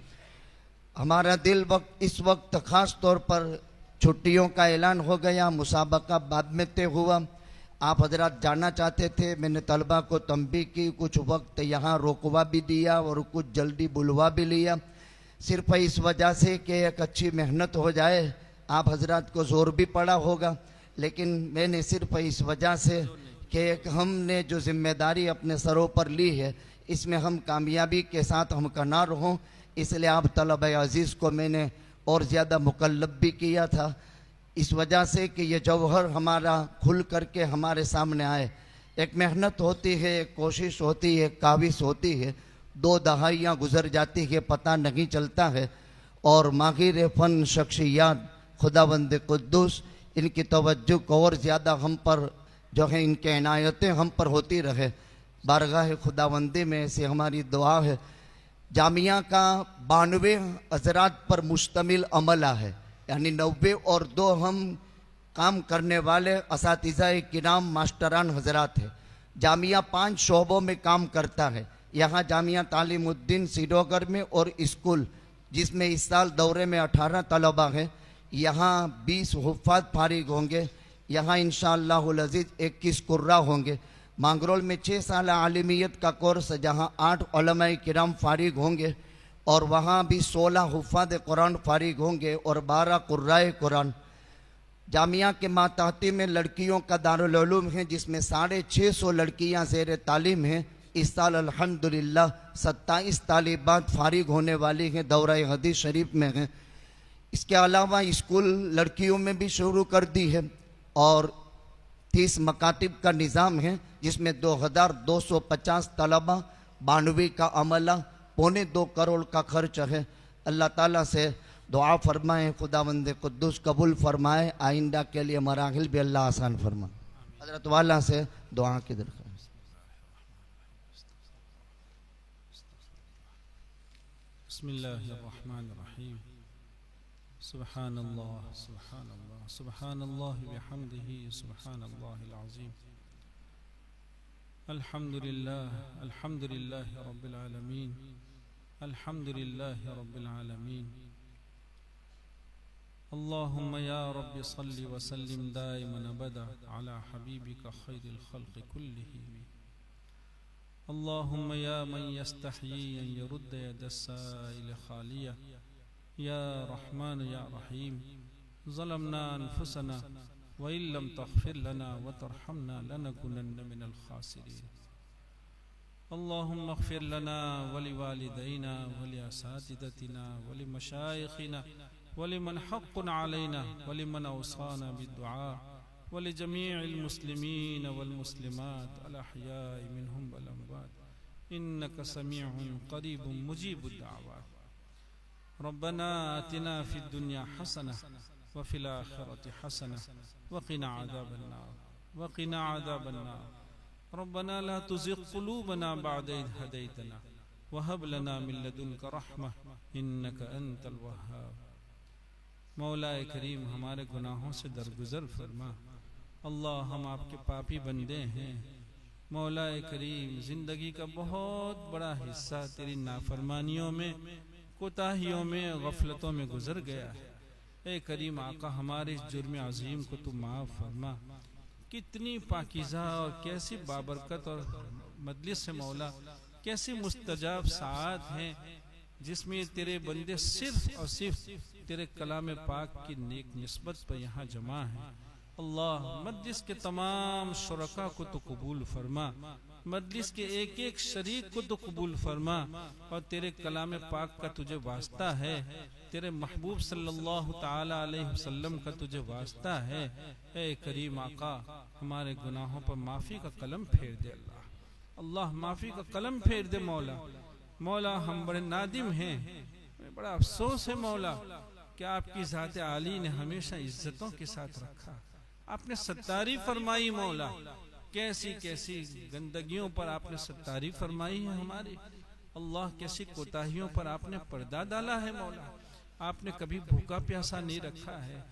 हमारा दिल इस वक्त ख़ास तौर पर छुट्टियों का ऐलान हो गया, मुसाबका बाद में तय हुआ। आप हजरात जाना चाहते थे, मैंने तलबा को तंबी की, कुछ वक्त यहाँ रोकवा भी दिया और कुछ जल्दी बुलवा भी लिया, सिर्फ इस वजह से कि एक अच्छी मेहनत हो जाए। आप हजरात को ज़ोर भी पड़ा होगा, लेकिन मैंने सिर्फ इस वजह से कि एक हमने जो जिम्मेदारी अपने सरों पर ली है इसमें हम कामयाबी के साथ हम कनार हों, इसलिए आप तलबा अज़ीज़ को मैंने और ज़्यादा मुकल्लब भी किया था, इस वजह से कि ये जौहर हमारा खुल करके हमारे सामने आए। एक मेहनत होती है, एक कोशिश होती है, काविश होती है, 2 दहाइयाँ गुजर जाती है, पता नहीं चलता है। और माहिर फ़न शख्सियात खुदावंद कुद्दूस इनकी तवज्जो को और ज़्यादा हम पर जो है इनके इनायतें हम पर होती रहे। बारगाह खुदावंदी में ऐसी हमारी दुआ है। जामिया का 92 हज़रात पर मुश्तमिल अमला है, यानी 90 और 2 हम काम करने वाले असातिज़ा किराम मास्टरान हज़रात है। जामिया 5 शोबों में काम करता है। यहाँ जामिया तालीमुद्दीन सीडोगर में और स्कूल जिसमें इस साल दौरे में 18 तलबा है, यहाँ 20 हुफ़ाज़ फारिग होंगे। यहाँ इंशाअल्लाहुल अज़ीज़ 21 कुर्रा होंगे। मांगरोल में 6 साल आलिमियत का कोर्स है जहाँ 8 उलमाए किराम फारिग होंगे और वहाँ भी 16 हुफ़ाज़ कुरान फारिग होंगे और 12 कुर्राए कुरान। जामिया के मातहती में लड़कियों का दारुल उलूम है जिसमें 650 लड़कियाँ ज़ेर तालीम हैं। इस साल अल्हम्दुलिल्लाह 27 तालिबात फारिग होने वाली हैं, दौरा हदीस शरीफ में हैं। इसके अलावा स्कूल लड़कियों में भी शुरू कर दी है और 30 मकातिब का निज़ाम है जिसमें 2250 तलबा, 92 का अमला, 1.25 करोड़ का खर्च है। अल्लाह ताला से दुआ फरमाएँ, खुदावंद कुद्दूस कबूल फरमाए, आइंदा के लिए मराहिल भी अल्लाह आसान फरमाए। हज़रत वाला से दुआ की दरख्वास्त। बिस्मिल्लाहिर्रहमानिर्रहीम। सुब्हानल्लाह सुब्हानल्लाह सुब्हानल्लाह व बिहम्दिही सुब्हानल्लाहिल अज़ीम। अल्हम्दुलिल्लाह अल्हम्दुलिल्लाह रब्बिल आलमीन अल्हम्दुलिल्लाह रब्बिल आलमीन। अल्लाहुम्मा या रब्बि सल्लि व सल्लिम दाइमन अबदा अला हबीबिका खैरिल खल्क़ि कुल्लिहिम। अल्लाहुम्मा या मन यस्तही अन यरुद्द यदस्साइल खालिया या रहमान या रहीम। ज़लमना अनफुसना व इल्लम तग़फिर लना व तरहमना लनकुनन्न मिनल खासिरीन। अल्लाहुम्मा अग़फिर लना व लिवालिदैना व लिअसातिज़तिना व लिमशाइखिना व लिमन हक़्क़ुन अलैना व लिमन औसाना बिद्दुआ व लिजमीइल मुस्लिमीन वल मुस्लिमात अल अहयाइ मिनहुम वल अमवात इन्नका समीउन क़रीबुन मुजीबुद दाअवात। रब्बना आतिना फिद दुनिया हसना व फिल आखिरति हसना व क़िना अज़ाबन नार। रब्बना ला तुज़िग़ क़ुलूबना बअद इज़ हदैतना व हब लना मिन लदुनका रहमह इन्नका अंतल वह्हाब। मौलाए करीम हमारे गुनाहों से दरगुजर फरमा। अल्लाह हम आपके पापी बंदे हैं। मौलाए करीम जिंदगी का बहुत बड़ा हिस्सा तेरी नाफरमानियों में, कोताहियों में, गफलतों में गुजर गया है। ए करीम आका हमारे इस जुर्म अजीम को तू माफ़ फरमा। कितनी पाकीज़ा और कैसी बाबरकत और मजलिस से मौला, कैसी मुस्तजाब साआत हैं जिसमें तेरे बंदे सिर्फ और सिर्फ तेरे कलाम पाक की नेक निस्बत पर यहाँ जमा है। अल्लाह मजलिस के तमाम शुरका को तो कबूल फरमा, मजलिस के एक एक शरीक को तो कबूल फरमा। और तेरे कलाम पाक का तुझे वास्ता है, तेरे महबूब सल्लल्लाहु ताला अलैहि वसल्लम का तुझे वास्ता है। ए करीम आका हमारे गुनाहों पर माफ़ी का कलम फेर दे। अल्लाह अल्लाह माफ़ी का कलम फेर दे। मौला मौला हम बड़े नादिम हैं, बड़ा अफसोस है मौला कि आपकी ज़ात आली ने हमेशा इज्जतों के साथ रखा। आपने सत्तारी फरमाई मौला, कैसी कैसी गंदगियों पर आपने सत्तारी फरमाई है हमारी। अल्लाह कैसी कोताहियों पर आपने पर्दा डाला है मौला। आपने कभी भूखा प्यासा नहीं रखा है।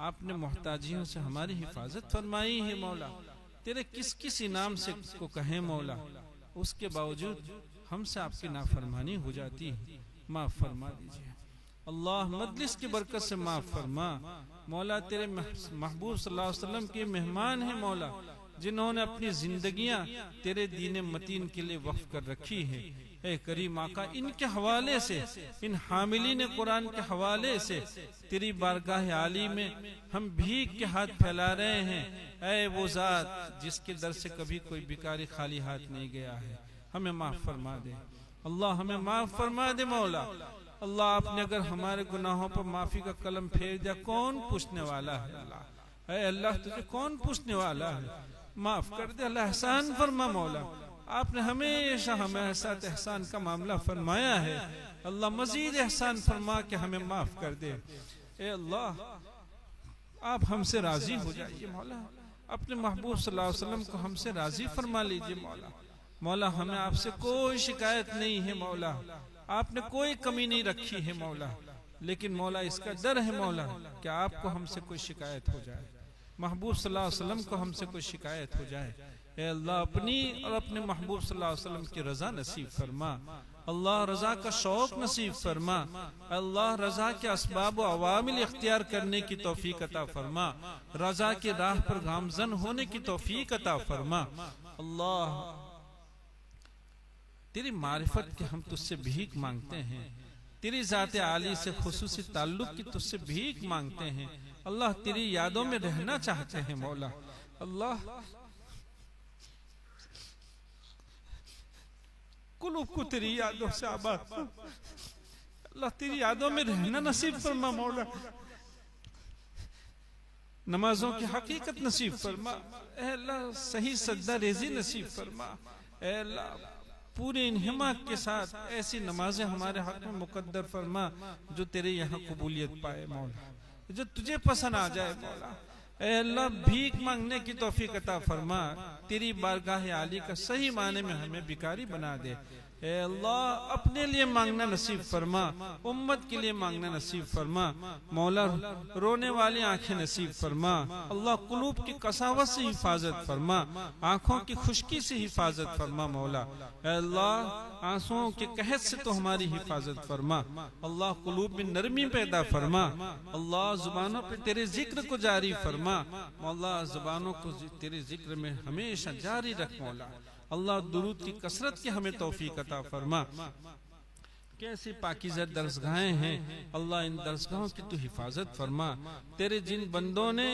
आपने मोहताजियों से हमारी हिफाजत फरमाई है मौला। तेरे किस किस इनाम से को कहें मौला, उसके बावजूद हमसे आपकी नाफरमानी हो जाती है। माफ़ फरमा दीजिए अल्लाह, मजलिस की बरकत से माफ़ फरमा। मौला तेरे महबूब सल्लल्लाहु अलैहि वसल्लम के मेहमान हैं मौला, जिन्होंने अपनी जिंदगियां तेरे दीन मतीन के लिए वक्फ कर रखी है। ए करीम आका इनके हवाले से, इन हामिलीन कुरान के हवाले से तेरी बारगाह आली में हम भीख के हाथ फैला रहे हैं। ए वो जात जिसके दर से कभी कोई भिखारी खाली हाथ नहीं गया है, हमें माफ़ फरमा दे अल्लाह, हमें माफ़ फरमा दे मौला। अल्लाह आपने अगर हमारे गुनाहों पर माफ़ी का कलम फेर दिया, कौन पूछने वाला है अल्लाह। ऐ अल्लाह तुझे कौन पूछने वाला है, माफ़ कर दे अल्लाह, एहसान फरमा मौला। आपने हमेशा हमें साथ एहसान का मामला फरमाया है। अल्लाह मजीद एहसान फरमा के हमें माफ़ कर दे। ए अल्लाह आप हमसे राज़ी हो जाइए मौला, अपने महबूब सल्लल्लाहु अलैहि वसल्लम को हमसे राज़ी फरमा लीजिए मौला। मौला हमें आपसे कोई शिकायत नहीं है मौला, आपने कोई कमी नहीं रखी है मौला, लेकिन मौला इसका डर है मौला कि आपको हमसे कोई शिकायत हो जाए, महबूब सल्लल्लाहु अलैहि वसल्लम को हमसे कोई शिकायत हो जाए। ए अल्लाह अपनी और अपने महबूब सल्लल्लाहु अलैहि वसल्लम की रजा नसीब फरमा। अल्लाह रजा का शौक नसीब फरमा। अल्लाह रजा के असबाब व अवामिल इख्तियार करने की तौफीक अता फरमा। रजा की राह पर गामजन होने की तौफीक अता फरमा। अल्लाह तेरी मारिफत के हम तुझसे भीख मांगते हैं, तेरी ज़ात आली से खुसूसी ताल्लुक की तुझसे भीख मांगते हैं। अल्लाह तेरी यादों में रहना चाहते हैं मौला। अल्लाह कुलूब को तेरी यादों से आबाद, अल्लाह तेरी यादों में रहना नसीब फरमा मौला। नमाजों की हकीकत नसीब फरमा। ए अल्लाह सही सजदा रेजी नसीब फरमा। ए अल्लाह पूरे इन्हिमाक के साथ ऐसी नमाजें हमारे हक में मुकद्दर फरमा जो तेरे यहाँ कबूलियत पाए मौला, जो तुझे पसंद आ जाए मौला। ए अल्लाह भीख मांगने की तौफीक अता फरमा। तेरी बारगाह आली का सही माने में हमें भिखारी बना दे। ए अल्लाह अपने लिए मांगना नसीब फरमा, उम्मत के लिए मांगना नसीब फरमा। मौला रोने वाली आंखें नसीब फरमा। अल्लाह कुलूब की कसावत से हिफाजत फरमा, आंखों की खुश्की से हिफाजत फरमा। मौला ए अल्लाह आंसुओं के कहत से तो हमारी हिफाजत फरमा। अल्लाह कुलूब में नरमी पैदा फरमा। अल्लाह जुबानों पे तेरे जिक्र को जारी फरमा। मौला जुबानों को तेरे जिक्र में हमेशा जारी रख। मौला अल्लाह दुरूद की कसरत की हमें तौफीक अता फरमा। कैसी पाकीज़ा दरसगाहें हैं अल्लाह, इन दरसगाहों की तू हिफाजत फरमा। तेरे जिन बंदों ने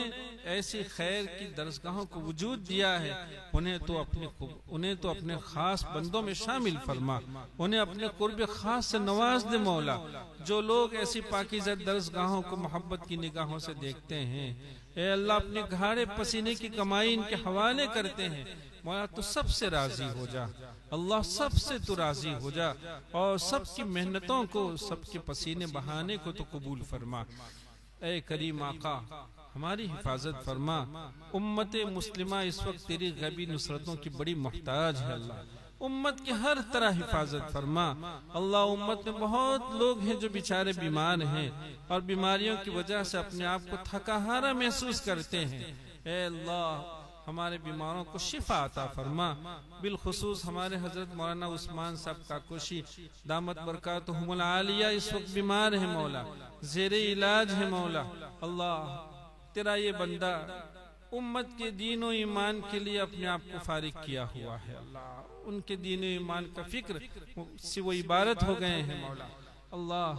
ऐसी खैर की दरसगाहों को वजूद दिया है उन्हें तो अपने खास बंदों में शामिल फरमा, उन्हें अपने कुर्ब खास से नवाज दे। मौला जो लोग ऐसी पाकीज़ा दरसगाहों को मोहब्बत की निगाहों से देखते हैं, ए अल्लाह अपने गाढ़े पसीने की कमाई इनके हवाले करते हैं, मौला तू सबसे राजी हो जा। अल्लाह सबसे तू राजी हो जा और सबकी मेहनतों को, सबके पसीने बहाने को तो कबूल फरमा। ए करीम आका हमारी हिफाजत फरमा। उम्मत मुस्लिमा इस वक्त तेरी गैबी नुसरतों की बड़ी मोहताज है। अल्लाह उम्मत की हर तरह हिफाजत फरमा। अल्लाह उम्मत में बहुत लोग हैं जो बेचारे बीमार हैं और बीमारियों की वजह से अपने आप को थकाहारा महसूस करते हैं। ए अल्लाह हमारे बीमारों को शिफा अता फरमा। बिलखुसूस हमारे हजरत मौलाना उस्मान साहब काकोशी दामत बरकातुहुमुल आलिया इस वक्त बीमार है मौला, जेरे इलाज है मौला। अल्लाह तेरा ये बंदा उम्मत के दीन और ईमान के लिए अपने आप को फारिग किया हुआ है। अल्लाह उनके दीन और ईमान का फिक्र से वो इबारत हो गए हैं मौला। अल्लाह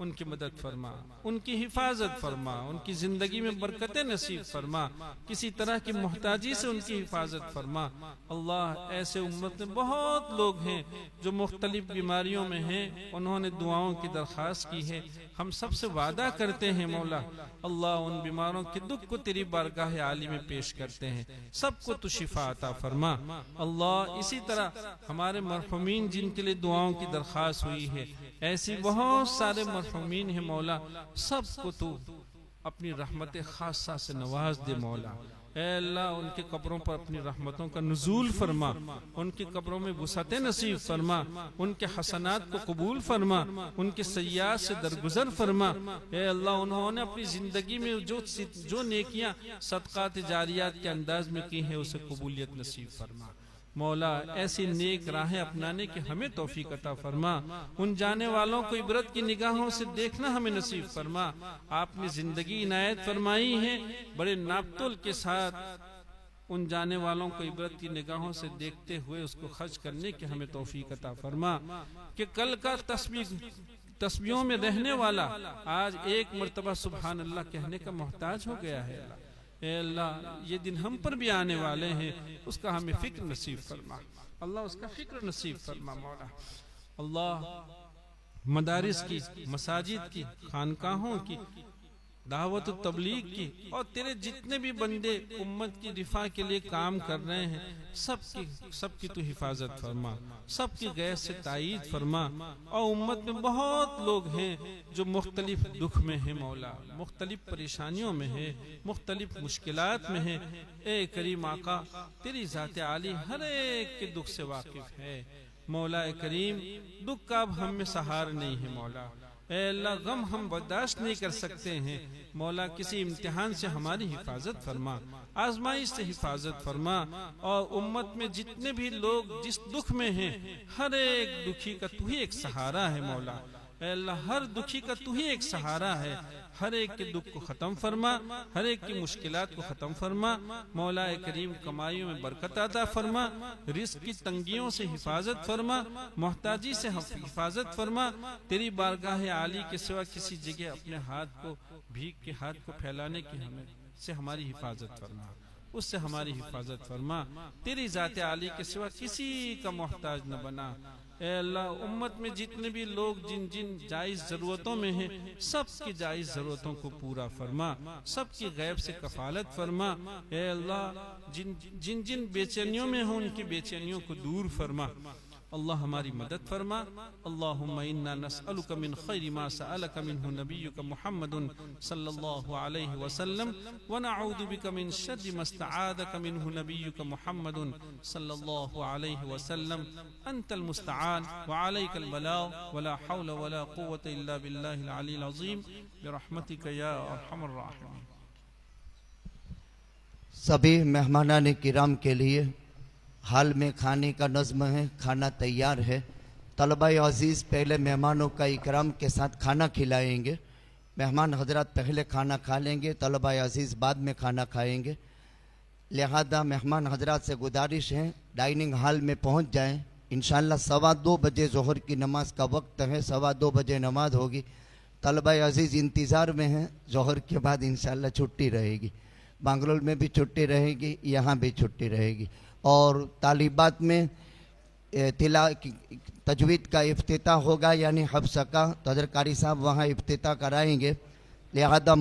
उनकी मदद फरमा, उनकी हिफाजत फरमा, उनकी जिंदगी में बरकतें नसीब फरमा, किसी तरह की मोहताजी से उनकी हिफाजत फरमा। अल्लाह ऐसे उम्मत में बहुत लोग हैं जो मुख्तलिफ बीमारियों में हैं, उन्होंने दुआओं की दरख्वास्त की है। हम सबसे वादा करते हैं मौला अल्लाह उन बीमारों के दुख को तेरी बारगाह आली में पेश करते हैं, सबको तू शिफा अता फरमा। अल्लाह इसी तरह हमारे मरहुमीन जिनके लिए दुआओं की दरख्वास्त हुई है, ऐसी बहुत सारे मरहुमीन है मौला, सबको तू अपनी रहमत खासा से नवाज दे मौला। ऐ अल्लाह उनके कब्रों पर अपनी रहमतों का नुज़ूल फरमा, उनकी कब्रों में वुसअत नसीब फरमा, उनके हसनात को कबूल फरमा, उनके सय्यात से दरगुजर फरमा। ऐ अल्लाह उन्होंने अपनी जिंदगी में जो नेकियां सदक़ात जारियात के अंदाज में की है उसे कबूलियत नसीब फरमा। मौला ऐसी नेक राहें अपनाने की हमें तौफीक अता फरमा। उन जाने वालों को इबरत की निगाहों से देखना हमें नसीब फरमा। आपने जिंदगी इनायत फरमाई है, बड़े नापतोल के साथ उन जाने वालों को इबरत की निगाहों से देखते हुए उसको खर्च करने की हमें तौफीक अता फरमा कि कल का तस्बीहों में रहने वाला आज एक मर्तबा सुबहान अल्लाह कहने का मोहताज हो गया है। ए अल्लाह ये दिन हम पर भी आने वाले हैं, उसका हमें फिक्र नसीब फरमा। अल्लाह उसका फिक्र नसीब फरमा मौला। अल्लाह मदारिस की, मसाजिद की, खानकाहों की, दावत तबलीग की और तेरे जितने भी बंदे उम्मत की रिफा के लिए काम कर रहे हैं सबकी तू हिफाजत फरमा, सबकी गैर से तायीद फरमा। और उम्मत में बहुत लोग हैं जो मुख्तलिफ दुख में हैं मौला, मुख्तलिफ परेशानियों में है, मुख्तलिफ मुश्किलात में है। ए करीम आका तेरी ज़ात आली हर एक के दुख से वाकिफ है मौला। करीम दुख का अब हम में सहार नहीं है मौला। ऐ अल्लाह गम हम बर्दाश्त नहीं कर सकते हैं मौला, किसी इम्तिहान से हमारी हिफाजत फरमा, आजमाइश से हिफाजत फरमा। और उम्मत में जितने भी लोग जिस दुख में हैं हर एक दुखी का तू ही एक सहारा है मौला। ऐ अल्लाह हर दुखी का तू ही एक सहारा है, हर एक के दुख को ख़त्म फरमा, हर एक की मुश्किलात को ख़त्म फरमा मौला। करीम कमाइयों में बरकत अता फरमा, रिज़्क़ की तंगियों से हिफाजत फरमा, मोहताजी से हिफाजत फरमा। तेरी बारगाह आली के सिवा किसी जगह अपने हाथ को, भीख के हाथ को फैलाने की से हमारी हिफाजत फरमा, उससे हमारी हिफाजत फरमा। तेरी ज़ात आली के सिवा किसी का मोहताज न बना। ए अल्लाह उम्मत में जितने भी लोग जिन जिन जायज़ ज़रूरतों में हैं सबकी जायज़ ज़रूरतों को पूरा फरमा, सबकी गैब से कफालत फरमा। ए अल्लाह जिन जिन बेचैनियों में हो उनकी बेचैनियों को दूर फरमा। अल्लाह हमारी मदद फरमा। अल्लाहुम्मा इन्ना नस्अलुका मिन खैरि मा सअलका मिन्हु नबियुका मुहम्मदुन सल्लल्लाहु अलैहि वसल्लम व नऊदु बिका मिन शर्रि मा इस्तआदका मिन्हु नबियुका मुहम्मदुन सल्लल्लाहु अलैहि वसल्लम अंतल मुस्तआन व अलैकल बलाग व ला हौला व ला कुव्वता इल्ला बिल्लाहिल अलील अज़ीम बिरहमतिका या अरहमर राहिमीन। सभी मेहमानान किराम के लिए हाल में खाने का नज़्म है, खाना तैयार है। तलबा अज़ीज़ पहले मेहमानों का इकराम के साथ खाना खिलाएंगे। मेहमान हजरत पहले खाना खा लेंगे, तलबा अज़ीज़ बाद में खाना खाएंगे। लिहाजा मेहमान हजरत से गुजारिश है डाइनिंग हॉल में पहुंच जाएं। इंशाअल्लाह 2:15 बजे ज़ोहर की नमाज का वक्त है, 2:15 बजे नमाज होगी। तलबा अज़ीज़ इंतज़ार में हैं, ज़ोहर के बाद इंशाअल्लाह छुट्टी रहेगी। बांगलोर में भी छुट्टी रहेगी, यहाँ भी छुट्टी रहेगी। और तालिबात में तजवीद का इफ्तिताह होगा, यानी हफ्स का। तो हज़रत कारी साहब वहाँ इफ्तिताह कराएंगे। लिहाजा